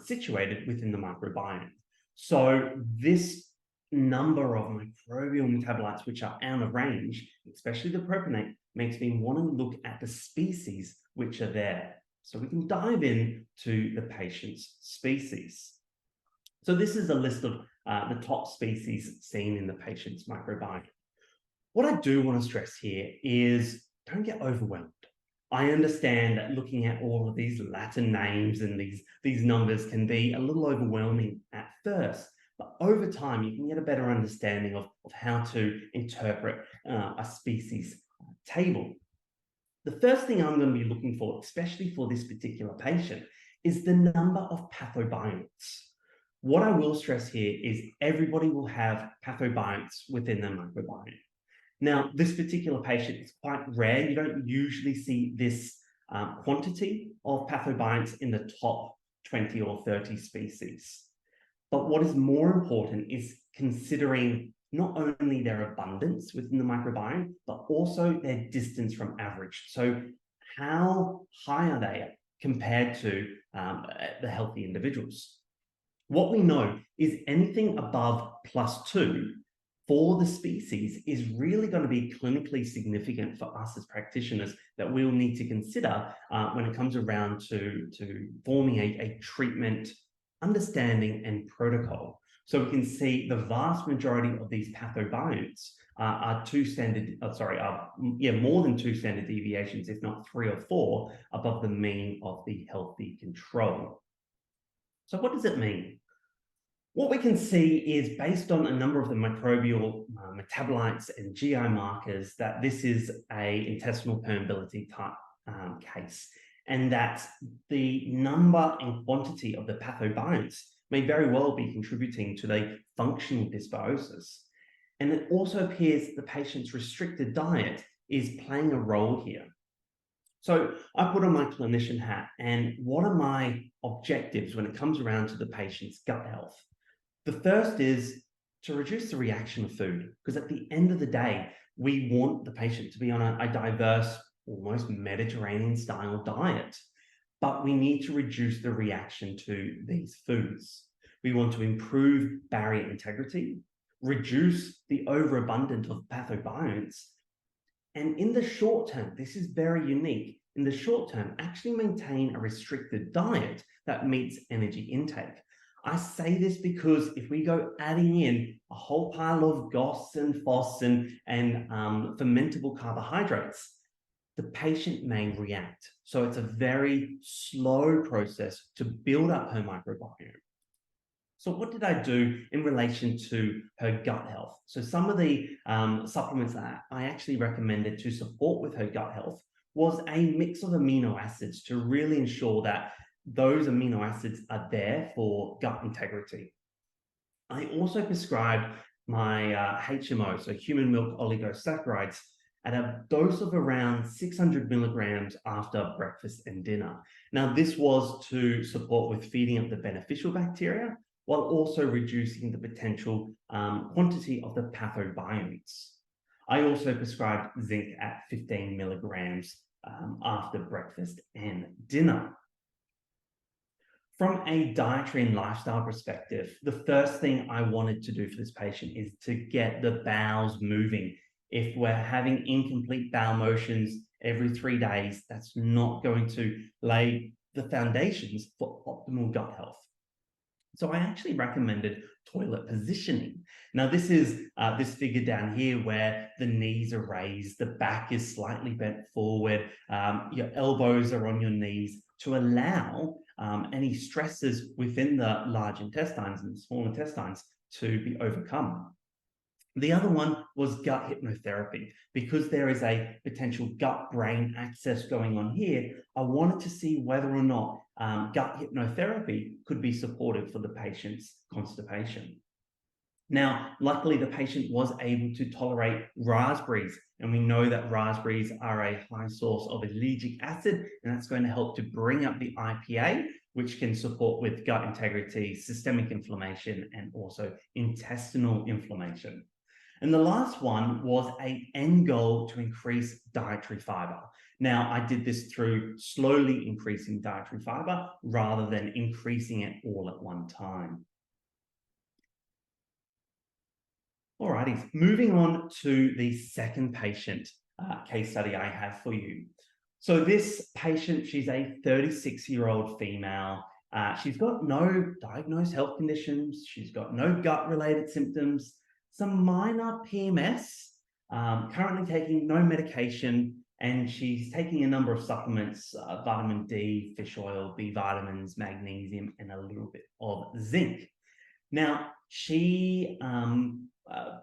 situated within the microbiome? So this number of microbial metabolites which are out of range, especially the propionate, makes me want to look at the species which are there. So we can dive in to the patient's species. So this is a list of the top species seen in the patient's microbiome. What I do want to stress here is don't get overwhelmed. I understand that looking at all of these Latin names and these numbers can be a little overwhelming at first, but over time you can get a better understanding of how to interpret a species table. The first thing I'm going to be looking for, especially for this particular patient, is the number of pathobionts. What I will stress here is everybody will have pathobionts within their microbiome. Now, this particular patient is quite rare. You don't usually see this quantity of pathobionts in the top 20 or 30 species. But what is more important is considering not only their abundance within the microbiome, but also their distance from average. So how high are they compared to the healthy individuals. What we know is anything above +2 for the species is really going to be clinically significant for us as practitioners that we'll need to consider when it comes around to forming a treatment understanding and protocol. So we can see the vast majority of these pathobiomes are more than 2 standard deviations, if not 3 or 4, above the mean of the healthy control. So what does it mean? What we can see is, based on a number of the microbial metabolites and GI markers, that this is a intestinal permeability type case, and that the number and quantity of the pathobiomes may very well be contributing to the functional dysbiosis. And it also appears the patient's restricted diet is playing a role here. So I put on my clinician hat, and what are my objectives when it comes around to the patient's gut health? The first is to reduce the reaction of food, because at the end of the day, we want the patient to be on a diverse, almost Mediterranean style diet, but we need to reduce the reaction to these foods. We want to improve barrier integrity, reduce the overabundance of pathobiomes, and in the short term, this is very unique, in the short term, actually maintain a restricted diet that meets energy intake. I say this because if we go adding in a whole pile of GOS and FOS and fermentable carbohydrates, the patient may react. So it's a very slow process to build up her microbiome. So what did I do in relation to her gut health? So some of the supplements that I actually recommended to support with her gut health was a mix of amino acids to really ensure that those amino acids are there for gut integrity. I also prescribed my HMO, so human milk oligosaccharides, at a dose of around 600 milligrams after breakfast and dinner. Now, this was to support with feeding up the beneficial bacteria, while also reducing the potential quantity of the pathobiomes. I also prescribed zinc at 15 milligrams after breakfast and dinner. From a dietary and lifestyle perspective, the first thing I wanted to do for this patient is to get the bowels moving. If we're having incomplete bowel motions every 3 days, that's not going to lay the foundations for optimal gut health. So I actually recommended toilet positioning. Now, this is this figure down here where the knees are raised, the back is slightly bent forward, your elbows are on your knees to allow any stresses within the large intestines and small intestines to be overcome. The other one was gut hypnotherapy. Because there is a potential gut-brain axis going on here, I wanted to see whether or not gut hypnotherapy could be supportive for the patient's constipation. Now, luckily, the patient was able to tolerate raspberries, and we know that raspberries are a high source of ellagic acid, and that's going to help to bring up the IPA, which can support with gut integrity, systemic inflammation, and also intestinal inflammation. And the last one was an end goal to increase dietary fiber. Now, I did this through slowly increasing dietary fiber rather than increasing it all at one time. Alrighty, moving on to the second patient case study I have for you. So this patient, she's a 36-year-old female. She's got no diagnosed health conditions. She's got no gut-related symptoms, some minor PMS, currently taking no medication, and she's taking a number of supplements, vitamin D, fish oil, B vitamins, magnesium, and a little bit of zinc. Now, she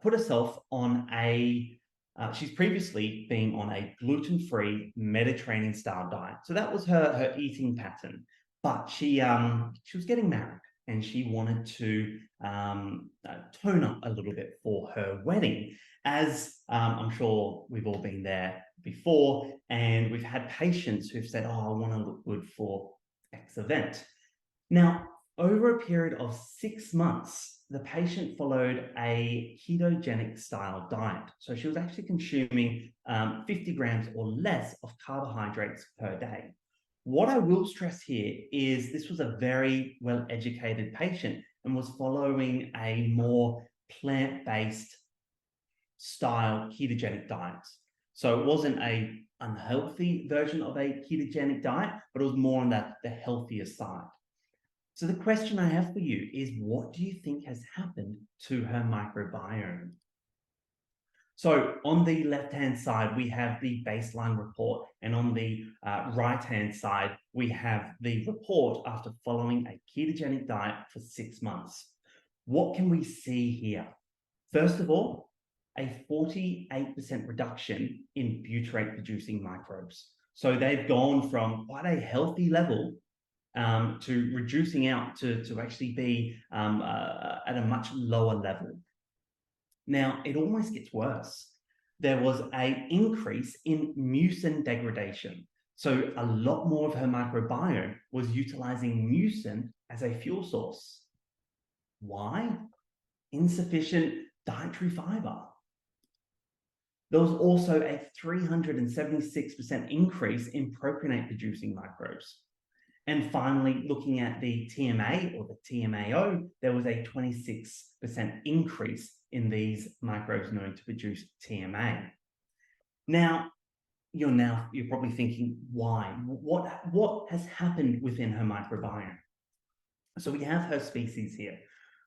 put herself on she's previously been on a gluten-free Mediterranean style diet. So that was her eating pattern, but she was getting married and she wanted to tone up a little bit for her wedding. As I'm sure we've all been there before, and we've had patients who've said, oh, I want to look good for X event. Now, over a period of 6 months, the patient followed a ketogenic style diet. So she was actually consuming 50 grams or less of carbohydrates per day. What I will stress here is this was a very well-educated patient and was following a more plant-based style ketogenic diet. So it wasn't an unhealthy version of a ketogenic diet, but it was more on the healthier side. So the question I have for you is, what do you think has happened to her microbiome? So on the left-hand side, we have the baseline report, and on the right-hand side, we have the report after following a ketogenic diet for 6 months. What can we see here? First of all, a 48% reduction in butyrate-producing microbes. So they've gone from quite a healthy level to reducing out to actually be at a much lower level. Now, it almost gets worse. There was an increase in mucin degradation. So a lot more of her microbiome was utilizing mucin as a fuel source. Why? Insufficient dietary fiber. There was also a 376% increase in propionate-producing microbes. And finally, looking at the TMA or the TMAO, there was a 26% increase in these microbes known to produce TMA. Now, you're probably thinking, why? What has happened within her microbiome? So we have her species here.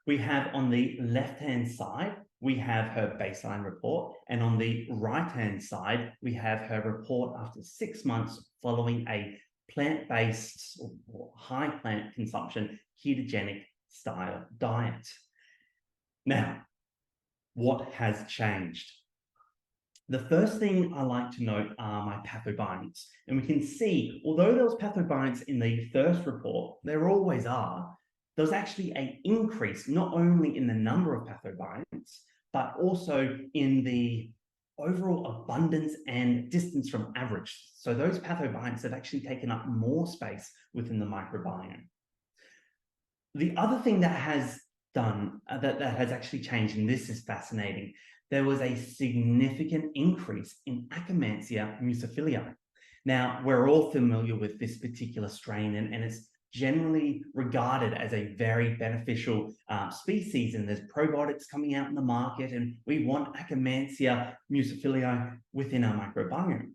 We have on the left-hand side, we have her baseline report, and on the right-hand side, we have her report after 6 months following a plant-based or high plant consumption ketogenic style diet. Now, what has changed? The first thing I like to note are my pathobionts. And we can see, although there was pathobionts in the first report, there always are, there was actually an increase not only in the number of pathobionts, but also in the overall abundance and distance from average. So those pathobionts have actually taken up more space within the microbiome. The other thing that has done, that has actually changed, and this is fascinating, there was a significant increase in Akkermansia musophilia. Now, we're all familiar with this particular strain, and it's generally regarded as a very beneficial species, and there's probiotics coming out in the market, and we want Akkermansia musophilia within our microbiome.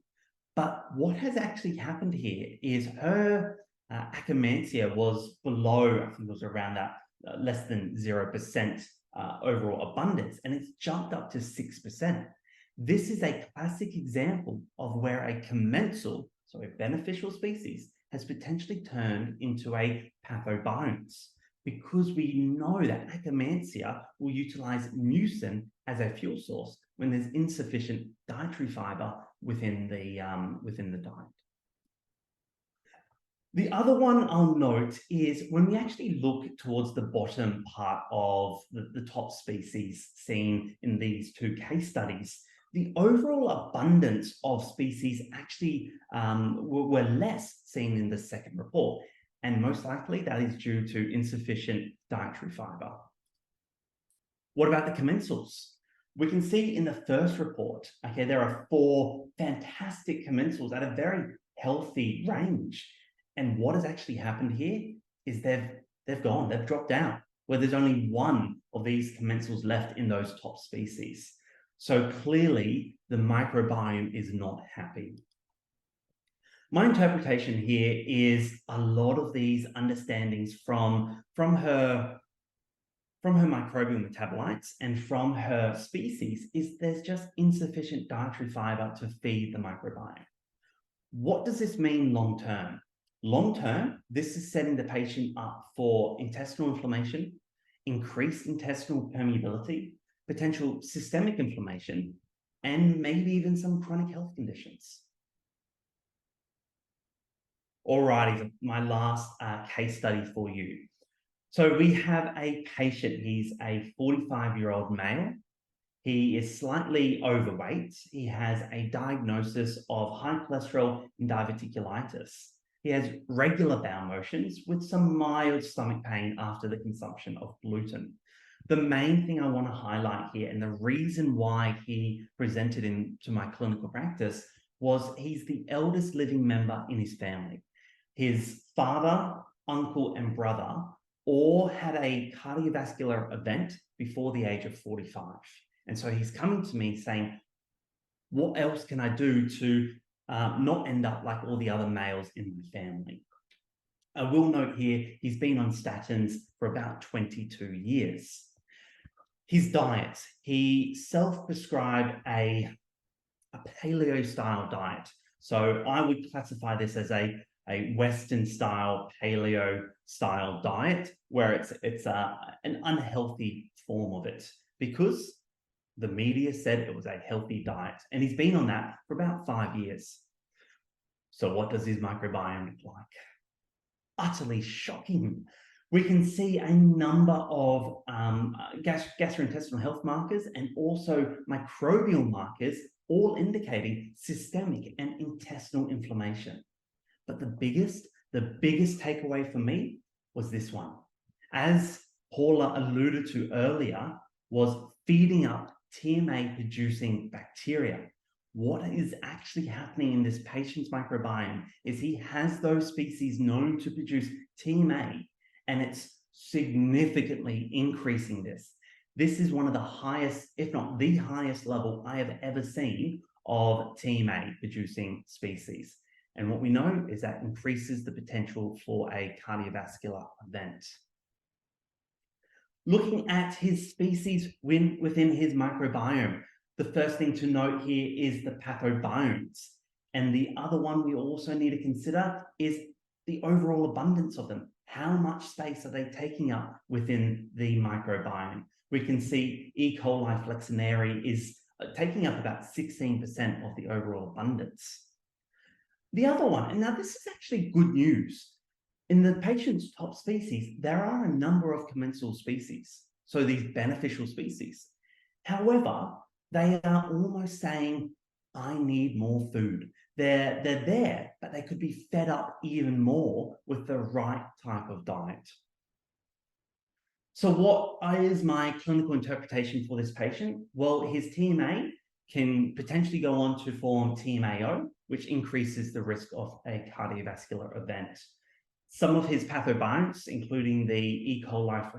But what has actually happened here is her Akkermansia was below, I think it was around that less than 0% overall abundance, and it's jumped up to 6%. This is a classic example of where a commensal, so a beneficial species, has potentially turned into a pathobionts, because we know that Akkermansia will utilize mucin as a fuel source when there's insufficient dietary fiber within the diet. The other one I'll note is when we actually look towards the bottom part of the top species seen in these two case studies, the overall abundance of species actually were less seen in the second report. And most likely that is due to insufficient dietary fiber. What about the commensals? We can see in the first report, okay, there are 4 fantastic commensals at a very healthy range. And what has actually happened here is they've dropped out, where there's only 1 of these commensals left in those top species. So clearly the microbiome is not happy. My interpretation here is a lot of these understandings from her microbial metabolites and from her species is there's just insufficient dietary fiber to feed the microbiome. What does this mean long term? Long term, this is setting the patient up for intestinal inflammation, increased intestinal permeability, potential systemic inflammation, and maybe even some chronic health conditions. Alrighty, my last case study for you. So we have a patient, he's a 45-year-old male. He is slightly overweight. He has a diagnosis of high cholesterol and diverticulitis. He has regular bowel motions with some mild stomach pain after the consumption of gluten. The main thing I want to highlight here, and the reason why he presented into my clinical practice, was he's the eldest living member in his family. his father, uncle, and brother all had a cardiovascular event before the age of 45. And so he's coming to me saying, what else can I do to not end up like all the other males in my family? I will note here, he's been on statins for about 22 years. His diet, he self-prescribed a paleo-style diet. So I would classify this as a Western-style, paleo-style diet, where it's an unhealthy form of it, because the media said it was a healthy diet, and he's been on that for about 5 years. So what does his microbiome look like? Utterly shocking. We can see a number of gastrointestinal health markers and also microbial markers, all indicating systemic and intestinal inflammation. But the biggest takeaway for me was this one. As Paula alluded to earlier, was feeding up TMA-producing bacteria. What is actually happening in this patient's microbiome is he has those species known to produce TMA, and it's significantly increasing this. This is one of the highest, if not the highest level I have ever seen of TMA-producing species. And what we know is that increases the potential for a cardiovascular event. Looking at his species within his microbiome, the first thing to note here is the pathobiomes. And the other one we also need to consider is the overall abundance of them. How much space are they taking up within the microbiome? We can see E. coli flexneri is taking up about 16% of the overall abundance. The other one, and now this is actually good news. In the patient's top species, there are a number of commensal species, so these beneficial species. However, they are almost saying, I need more food. They're there, but they could be fed up even more with the right type of diet. So what is my clinical interpretation for this patient? Well, his TMA can potentially go on to form TMAO, which increases the risk of a cardiovascular event. Some of his pathobiomes, including the E. coli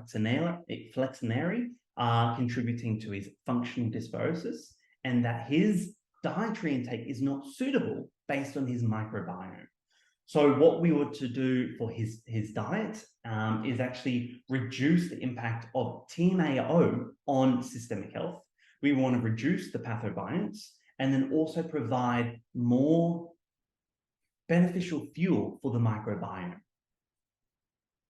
flexneri, are contributing to his functional dysbiosis, and that his dietary intake is not suitable based on his microbiome. So what we ought to do for his diet is actually reduce the impact of TMAO on systemic health. We want to reduce the pathobiomes and then also provide more beneficial fuel for the microbiome.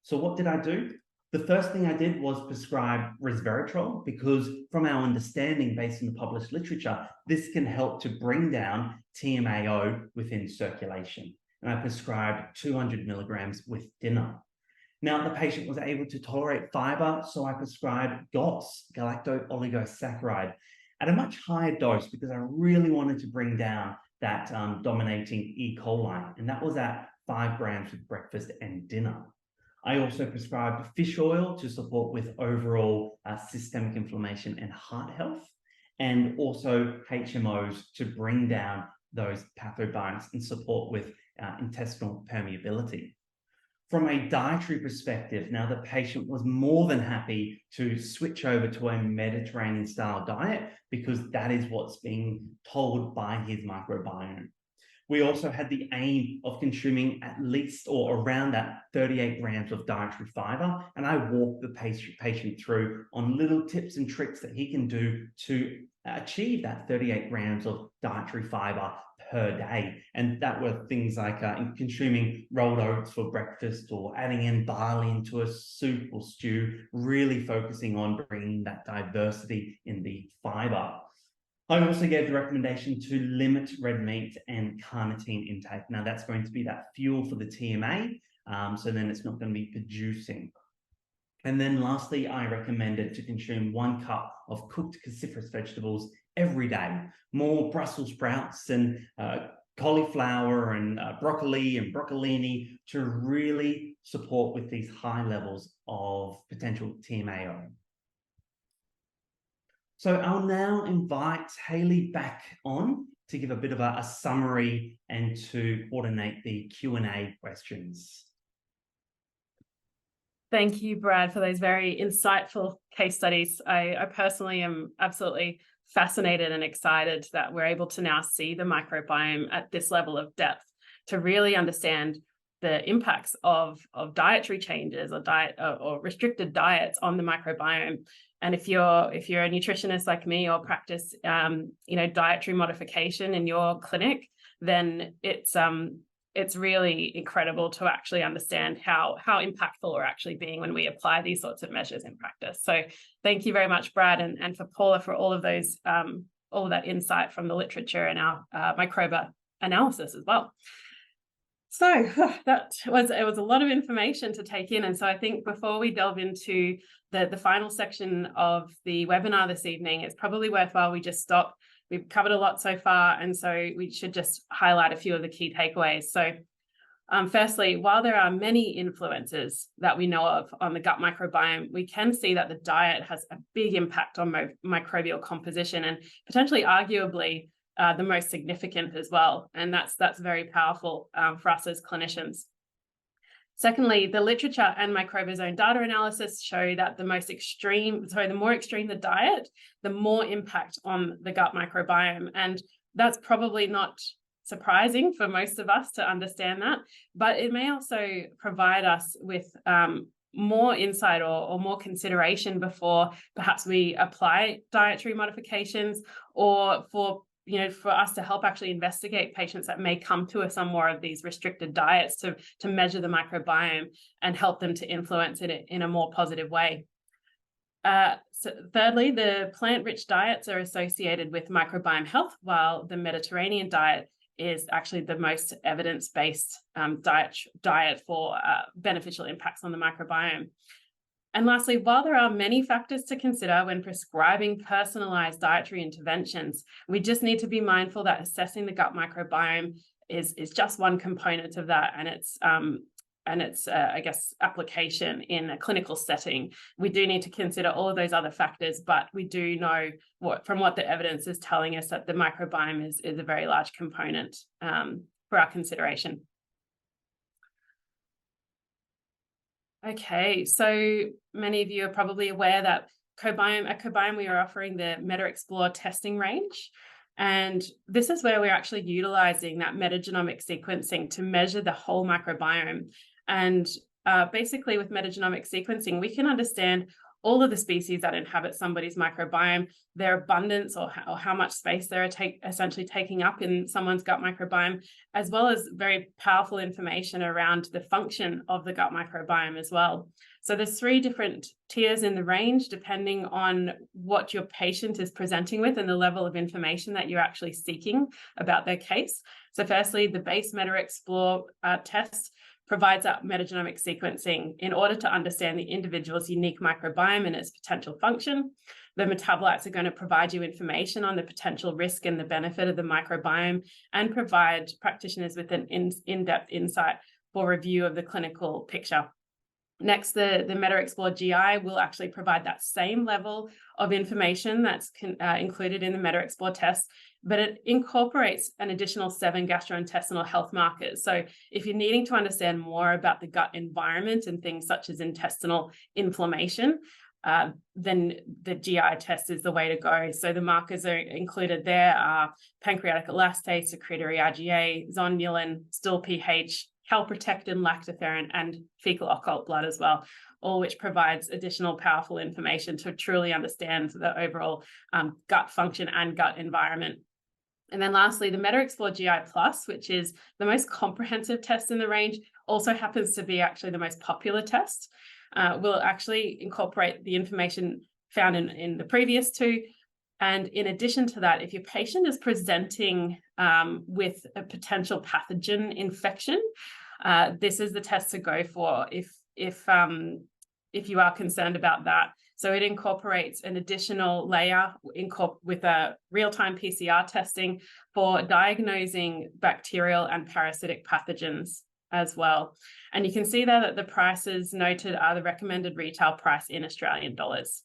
So what did I do? The first thing I did was prescribe resveratrol, because from our understanding based on the published literature, this can help to bring down TMAO within circulation. And I prescribed 200 milligrams with dinner. Now, the patient was able to tolerate fiber, so I prescribed GOS, galacto-oligosaccharide, at a much higher dose because I really wanted to bring down that dominating E. coli, and that was at 5 grams with breakfast and dinner. I also prescribed fish oil to support with overall systemic inflammation and heart health, and also HMOs to bring down those pathobiomes and support with intestinal permeability. From a dietary perspective, now the patient was more than happy to switch over to a Mediterranean style diet because that is what's being told by his microbiome. We also had the aim of consuming at least or around that 38 grams of dietary fiber, and I walked the patient through on little tips and tricks that he can do to achieve that 38 grams of dietary fiber per day. And that were things like consuming rolled oats for breakfast, or adding in barley into a soup or stew, really focusing on bringing that diversity in the fiber. I also gave the recommendation to limit red meat and carnitine intake. Now that's going to be that fuel for the TMA, so then it's not going to be producing. And then lastly, I recommended to consume 1 cup of cooked cruciferous vegetables every day, more Brussels sprouts and cauliflower and broccoli and broccolini to really support with these high levels of potential TMAO. So I'll now invite Hayley back on to give a bit of a summary and to coordinate the Q&A questions. Thank you, Brad, for those very insightful case studies. I personally am absolutely fascinated and excited that we're able to now see the microbiome at this level of depth to really understand the impacts of dietary changes or diet or restricted diets on the microbiome. And if you're a nutritionist like me or practice dietary modification in your clinic, then it's really incredible to actually understand how impactful we're actually being when we apply these sorts of measures in practice. So thank you very much, Brad, and for Paula for all of those all of that insight from the literature and our microba analysis as well. So it was a lot of information to take in. And so I think before we delve into the final section of the webinar this evening, it's probably worthwhile we just stop. We've covered a lot so far, and so we should just highlight a few of the key takeaways. So firstly, while there are many influences that we know of on the gut microbiome, we can see that the diet has a big impact on microbial composition and potentially arguably the most significant as well. And that's very powerful for us as clinicians. Secondly, the literature and Microbes' data analysis show that the more extreme the diet, the more impact on the gut microbiome. And that's probably not surprising for most of us to understand that, but it may also provide us with more insight or more consideration before perhaps we apply dietary modifications, or for us to help actually investigate patients that may come to us on more of these restricted diets to measure the microbiome and help them to influence it in a more positive way. So thirdly, the plant-rich diets are associated with microbiome health, while the Mediterranean diet is actually the most evidence-based diet for beneficial impacts on the microbiome. And lastly, while there are many factors to consider when prescribing personalized dietary interventions, we just need to be mindful that assessing the gut microbiome is just one component of that, and its I guess application in a clinical setting. We do need to consider all of those other factors, but we do know from what the evidence is telling us that the microbiome is a very large component for our consideration. Okay, so many of you are probably aware that at Co-Biome we are offering the MetaXplore testing range. And this is where we're actually utilizing that metagenomic sequencing to measure the whole microbiome. And basically with metagenomic sequencing, we can understand all of the species that inhabit somebody's microbiome, their abundance or how much space they're essentially taking up in someone's gut microbiome, as well as very powerful information around the function of the gut microbiome as well. So there's 3 different tiers in the range, depending on what your patient is presenting with and the level of information that you're actually seeking about their case. So firstly, the base MetaXplore test provides up metagenomic sequencing in order to understand the individual's unique microbiome and its potential function. The metabolites are going to provide you information on the potential risk and the benefit of the microbiome and provide practitioners with an in-depth insight for review of the clinical picture. Next, the MetaXplore GI will actually provide that same level of information that's included in the MetaXplore test, but it incorporates an additional 7 gastrointestinal health markers. So if you're needing to understand more about the gut environment and things such as intestinal inflammation, then the GI test is the way to go. So the markers are included there are pancreatic elastase, secretory IgA, zonulin, stool pH, calprotectin, lactoferrin, and fecal occult blood as well, all which provides additional powerful information to truly understand the overall gut function and gut environment. And then lastly, the MetaXplore GI Plus, which is the most comprehensive test in the range, also happens to be actually the most popular test. Will actually incorporate the information found in the previous 2. And in addition to that, if your patient is presenting with a potential pathogen infection, this is the test to go for if you are concerned about that. So it incorporates an additional layer with a real-time PCR testing for diagnosing bacterial and parasitic pathogens as well. And you can see there that the prices noted are the recommended retail price in Australian dollars.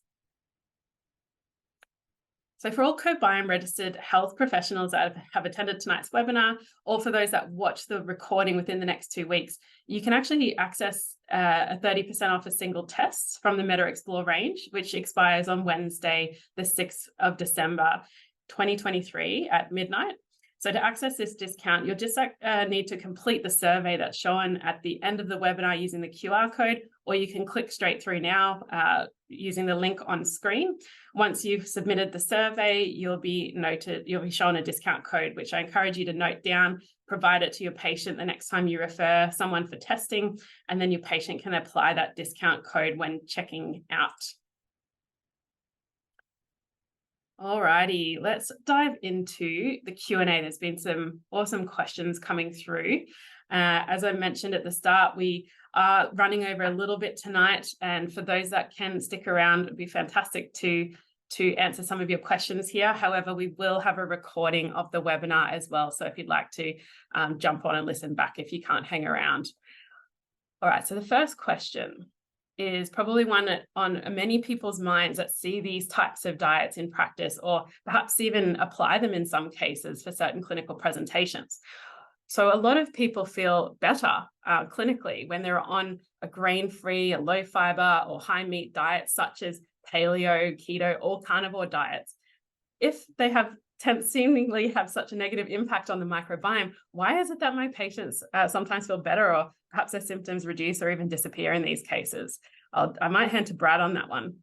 So for all Co-Biome registered health professionals that have attended tonight's webinar, or for those that watch the recording within the next 2 weeks, you can actually access a 30% off a single test from the Meta Explore range, which expires on Wednesday, the 6th of December, 2023 at midnight. So to access this discount, you'll just need to complete the survey that's shown at the end of the webinar using the QR code, or you can click straight through now using the link on screen. Once you've submitted the survey, you'll be shown a discount code, which I encourage you to note down, provide it to your patient the next time you refer someone for testing, and then your patient can apply that discount code when checking out. Alrighty, let's dive into the Q&A. There's been some awesome questions coming through. As I mentioned at the start, we are running over a little bit tonight, and for those that can stick around, it'd be fantastic to answer some of your questions here. However, we will have a recording of the webinar as well, so if you'd like to jump on and listen back if you can't hang around. All right, so the first question is probably one on many people's minds that see these types of diets in practice, or perhaps even apply them in some cases for certain clinical presentations. So a lot of people feel better clinically when they're on a grain-free, a low-fiber or high-meat diet, such as paleo, keto, or carnivore diets. If they seemingly have such a negative impact on the microbiome, why is it that my patients sometimes feel better, or perhaps their symptoms reduce or even disappear in these cases? I might hand to Brad on that one.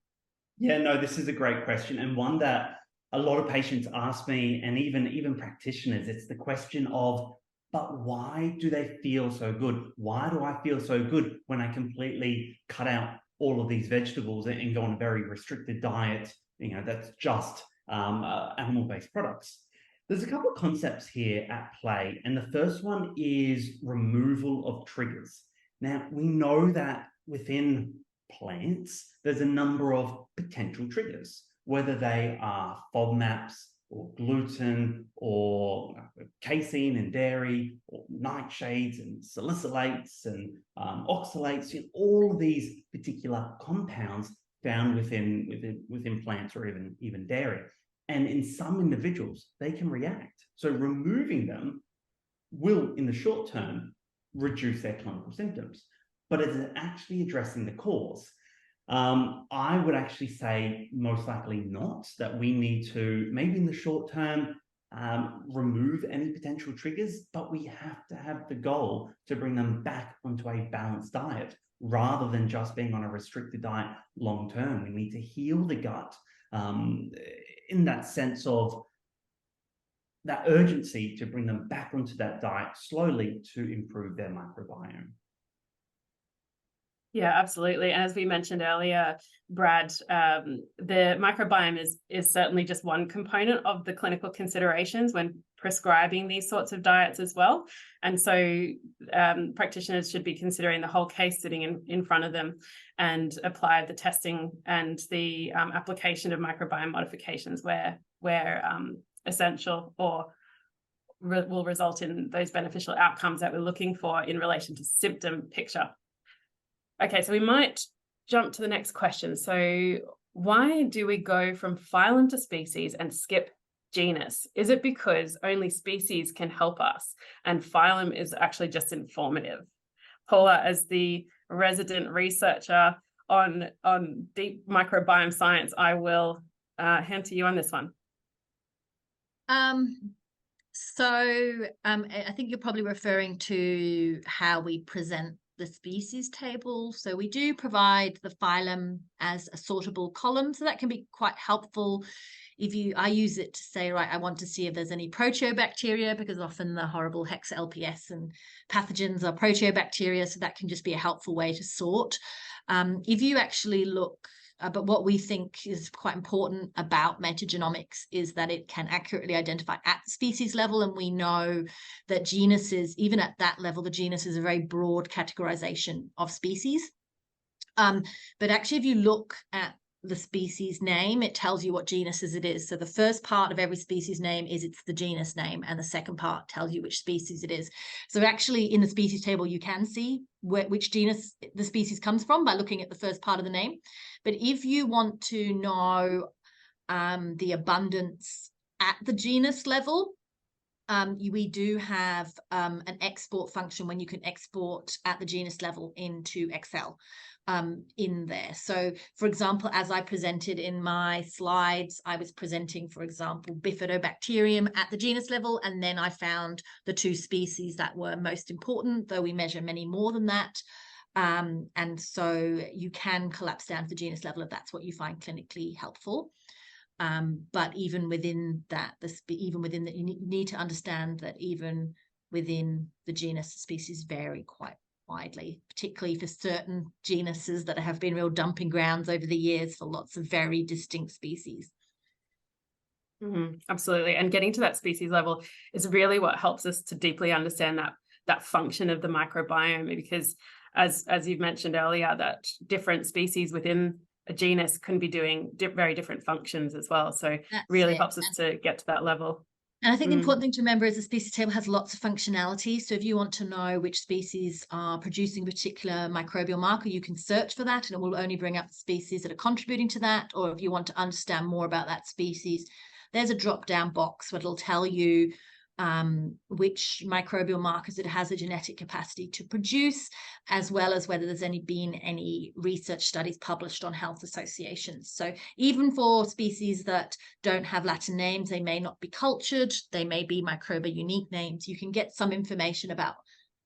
Yeah, no, this is a great question, and one that a lot of patients ask me, and even practitioners. It's the question of, but why do they feel so good? Why do I feel so good when I completely cut out all of these vegetables and go on a very restricted diet, that's just animal-based products? There's a couple of concepts here at play, and the first one is removal of triggers. Now, we know that within plants, there's a number of potential triggers, whether they are FODMAPs or gluten or casein and dairy, or nightshades and salicylates and oxalates, all of these particular compounds found within plants or even dairy. And in some individuals, they can react. So removing them will, in the short term, reduce their clinical symptoms. But is it actually addressing the cause? I would actually say most likely not, that we need to, maybe in the short term, remove any potential triggers, but we have to have the goal to bring them back onto a balanced diet rather than just being on a restricted diet long term. We need to heal the gut in that sense of that urgency to bring them back onto that diet slowly to improve their microbiome. Yeah, absolutely. And as we mentioned earlier, Brad, the microbiome is certainly just one component of the clinical considerations when prescribing these sorts of diets as well. And so practitioners should be considering the whole case sitting in front of them and apply the testing and the application of microbiome modifications where essential or will result in those beneficial outcomes that we're looking for in relation to symptom picture. Okay, so we might jump to the next question. So why do we go from phylum to species and skip genus? Is it because only species can help us and phylum is actually just informative? Paula, as the resident researcher on deep microbiome science, I will hand to you on this one. I think you're probably referring to how we present the species table. So we do provide the phylum as a sortable column, so that can be quite helpful. I use it to say, right, I want to see if there's any proteobacteria, because often the horrible Hexa LPS and pathogens are proteobacteria, so that can just be a helpful way to sort. If you actually look, but what we think is quite important about metagenomics is that it can accurately identify at the species level, and we know that genuses, even at that level, the genus is a very broad categorization of species. But actually, if you look at the species name, it tells you what genuses it is. So the first part of every species name is it's the genus name, and the second part tells you which species it is. So actually in the species table, you can see which genus the species comes from by looking at the first part of the name. But if you want to know the abundance at the genus level. We do have an export function when you can export at the genus level into Excel in there. So, for example, as I presented in my slides, I was presenting, for example, Bifidobacterium at the genus level, and then I found the 2 species that were most important, though we measure many more than that. And so you can collapse down to the genus level if that's what you find clinically helpful. But even within that, you need to understand that even within the genus, the species vary quite widely, particularly for certain genuses that have been real dumping grounds over the years for lots of very distinct species. Absolutely. And getting to that species level is really what helps us to deeply understand that function of the microbiome, because as you've mentioned earlier, that different species within a genus can be doing very different functions as well. So That's really it. helps us to get to that level. And I think the important thing to remember is the species table has lots of functionality. So if you want to know which species are producing a particular microbial marker, you can search for that and it will only bring up the species that are contributing to that. Or if you want to understand more about that species, there's a drop-down box where it'll tell you which microbial markers it has a genetic capacity to produce, as well as whether there's been any research studies published on health associations. So even for species that don't have Latin names, they may not be cultured, they may be microbial unique names, you can get some information about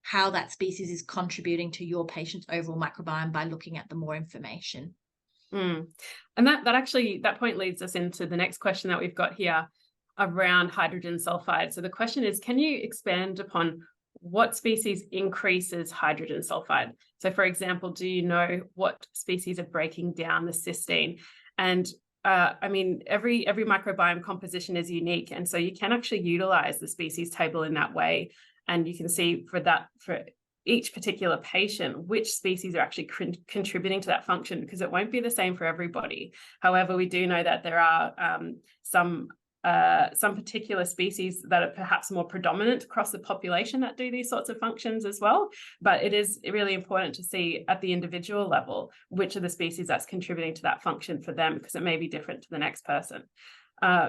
how that species is contributing to your patient's overall microbiome by looking at the more information. And that point leads us into the next question that we've got here around hydrogen sulfide. So the question is, can you expand upon what species increases hydrogen sulfide? So for example, do you know what species are breaking down the cysteine? And I mean, every microbiome composition is unique. And so you can actually utilize the species table in that way. And you can see for each particular patient, which species are actually contributing to that function, because it won't be the same for everybody. However, we do know that there are some particular species that are perhaps more predominant across the population that do these sorts of functions as well. But it is really important to see at the individual level which of the species that's contributing to that function for them, because it may be different to the next person.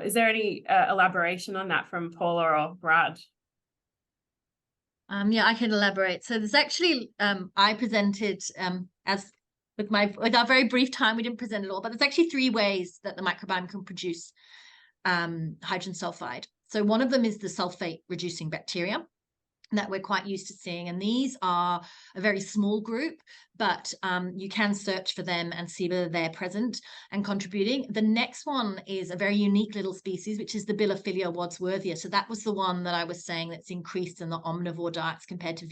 Is there any elaboration on that from Paula or Brad? Yeah, I can elaborate. So there's actually, I presented with our very brief time, we didn't present it all, but there's actually 3 ways that the microbiome can produce hydrogen sulfide. So one of them is the sulfate reducing bacteria that we're quite used to seeing, and these are a very small group, but you can search for them and see whether they're present and contributing. The next one is a very unique little species, which is the Bilophila wadsworthia. So that was the one that I was saying that's increased in the omnivore diets compared to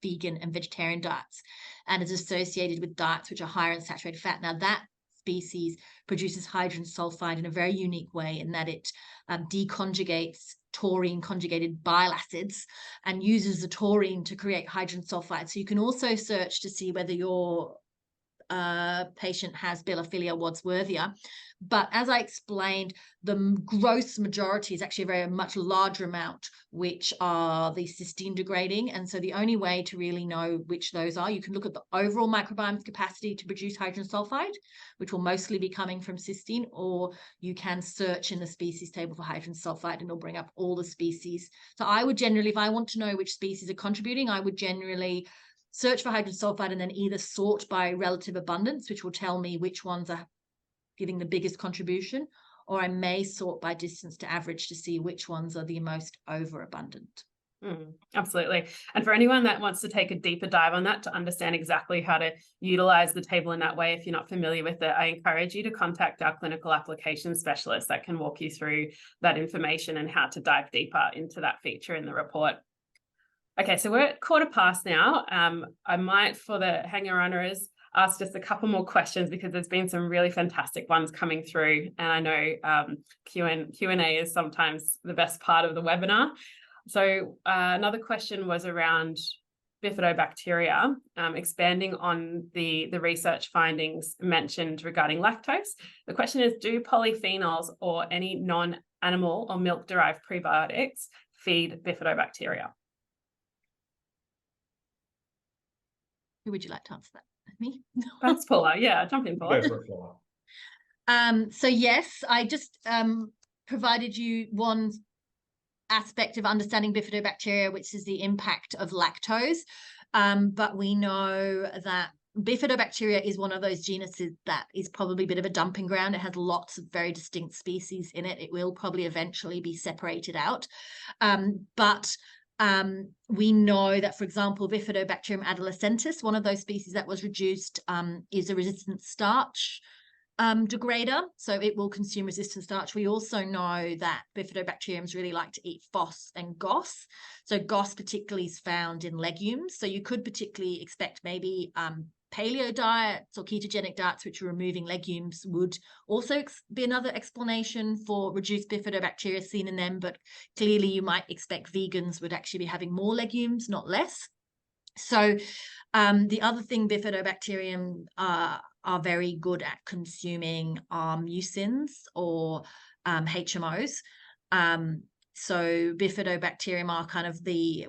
vegan and vegetarian diets, and is associated with diets which are higher in saturated fat. Now that species produces hydrogen sulfide in a very unique way in that it deconjugates taurine conjugated bile acids and uses the taurine to create hydrogen sulfide. So you can also search to see whether your patient has Bilophila wadsworthia. But as I explained, the gross majority is actually a very much larger amount, which are the cysteine degrading. And so the only way to really know which those are, you can look at the overall microbiome's capacity to produce hydrogen sulfide, which will mostly be coming from cysteine, or you can search in the species table for hydrogen sulfide and it'll bring up all the species. So I would generally, if I want to know which species are contributing, I would generally search for hydrogen sulfide and then either sort by relative abundance, which will tell me which ones are giving the biggest contribution, or I may sort by distance to average to see which ones are the most overabundant. Absolutely. And for anyone that wants to take a deeper dive on that to understand exactly how to utilize the table in that way, if you're not familiar with it, I encourage you to contact our clinical application specialist that can walk you through that information and how to dive deeper into that feature in the report. Okay, so we're at 1:15 now. I might, for the hanger-oners, ask just a couple more questions because there's been some really fantastic ones coming through, and I know Q&A is sometimes the best part of the webinar. So another question was around bifidobacteria, expanding on the research findings mentioned regarding lactose. The question is, do polyphenols or any non-animal or milk-derived prebiotics feed bifidobacteria? Who would you like to answer that? Me? That's Paula. Yeah, jump in, Paula. Go for it, Paula. So yes, I just provided you one aspect of understanding bifidobacteria, which is the impact of lactose. But we know that bifidobacteria is one of those genuses that is probably a bit of a dumping ground. It has lots of very distinct species in it. It will probably eventually be separated out. But we know that, for example, Bifidobacterium adolescentis, one of those species that was reduced, is a resistant starch degrader, so it will consume resistant starch. We also know that bifidobacteriums really like to eat FOS and GOS. So GOS particularly is found in legumes. So you could particularly expect maybe paleo diets or ketogenic diets which are removing legumes would also be another explanation for reduced bifidobacteria seen in them. But clearly you might expect vegans would actually be having more legumes, not less. So the other thing bifidobacterium are very good at consuming are mucins or HMOs. So bifidobacterium are kind of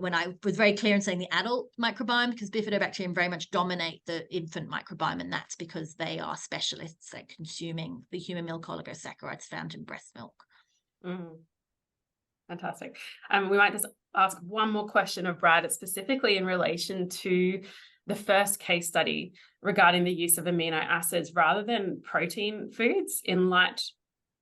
when I was very clear in saying the adult microbiome, because bifidobacterium very much dominate the infant microbiome, and that's because they are specialists at consuming the human milk oligosaccharides found in breast milk. Fantastic. We might just ask one more question of Brad. It's specifically in relation to the first case study regarding the use of amino acids rather than protein foods in light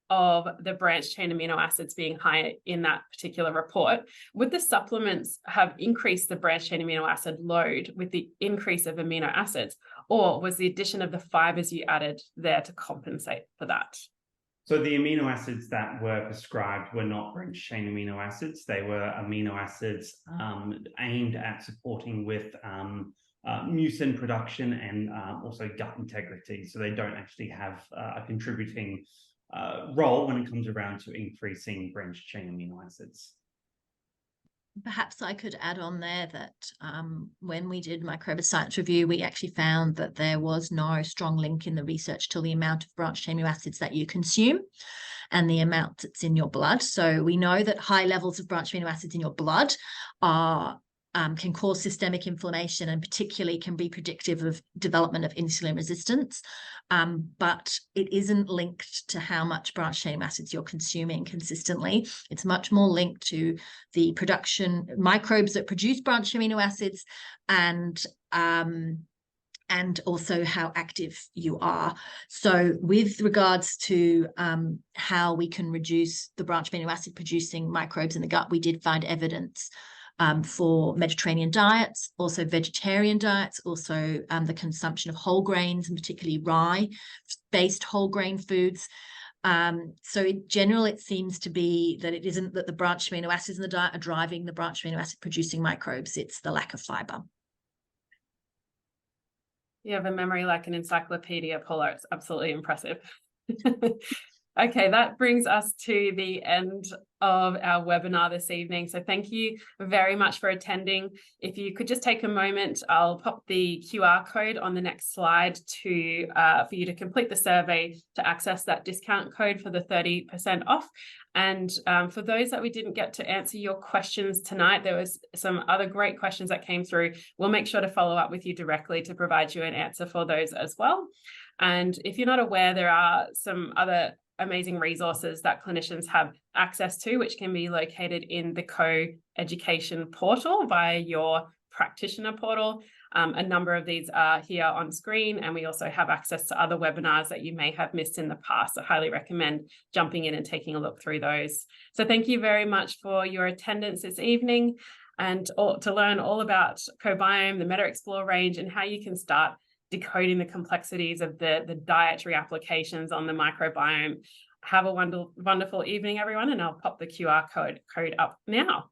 of the branched chain amino acids being higher in that particular report. Would the supplements have increased the branched chain amino acid load with the increase of amino acids, or was the addition of the fibers you added there to compensate for that? So the amino acids that were prescribed were not branched chain amino acids. They were amino acids aimed at supporting with mucin production and also gut integrity. So they don't actually have a contributing role when it comes around to increasing branched chain amino acids. Perhaps I could add on there that when we did Microbes Science Review, we actually found that there was no strong link in the research to the amount of branched amino acids that you consume and the amount that's in your blood. So we know that high levels of branched amino acids in your blood can cause systemic inflammation and particularly can be predictive of development of insulin resistance. But it isn't linked to how much branched chain acids you're consuming consistently. It's much more linked to the production microbes that produce branched amino acids and also how active you are. So with regards to how we can reduce the branched amino acid producing microbes in the gut, we did find evidence for Mediterranean diets, also vegetarian diets, also the consumption of whole grains, and particularly rye-based whole grain foods. So in general, it seems to be that it isn't that the branched amino acids in the diet are driving the branched amino acid producing microbes, it's the lack of fiber. You have a memory like an encyclopedia, Paula. It's absolutely impressive. Okay, that brings us to the end of our webinar this evening. So thank you very much for attending. If you could just take a moment, I'll pop the QR code on the next slide for you to complete the survey to access that discount code for the 30% off. And for those that we didn't get to answer your questions tonight, there was some other great questions that came through. We'll make sure to follow up with you directly to provide you an answer for those as well. And if you're not aware, there are some other amazing resources that clinicians have access to, which can be located in the Co-Education portal via your practitioner portal. A number of these are here on screen, and we also have access to other webinars that you may have missed in the past. I highly recommend jumping in and taking a look through those. So thank you very much for your attendance this evening, and to learn all about Co-Biome, the MetaXplore range, and how you can start decoding the complexities of the dietary applications on the microbiome. Have a wonderful evening, everyone, and I'll pop the QR code up now.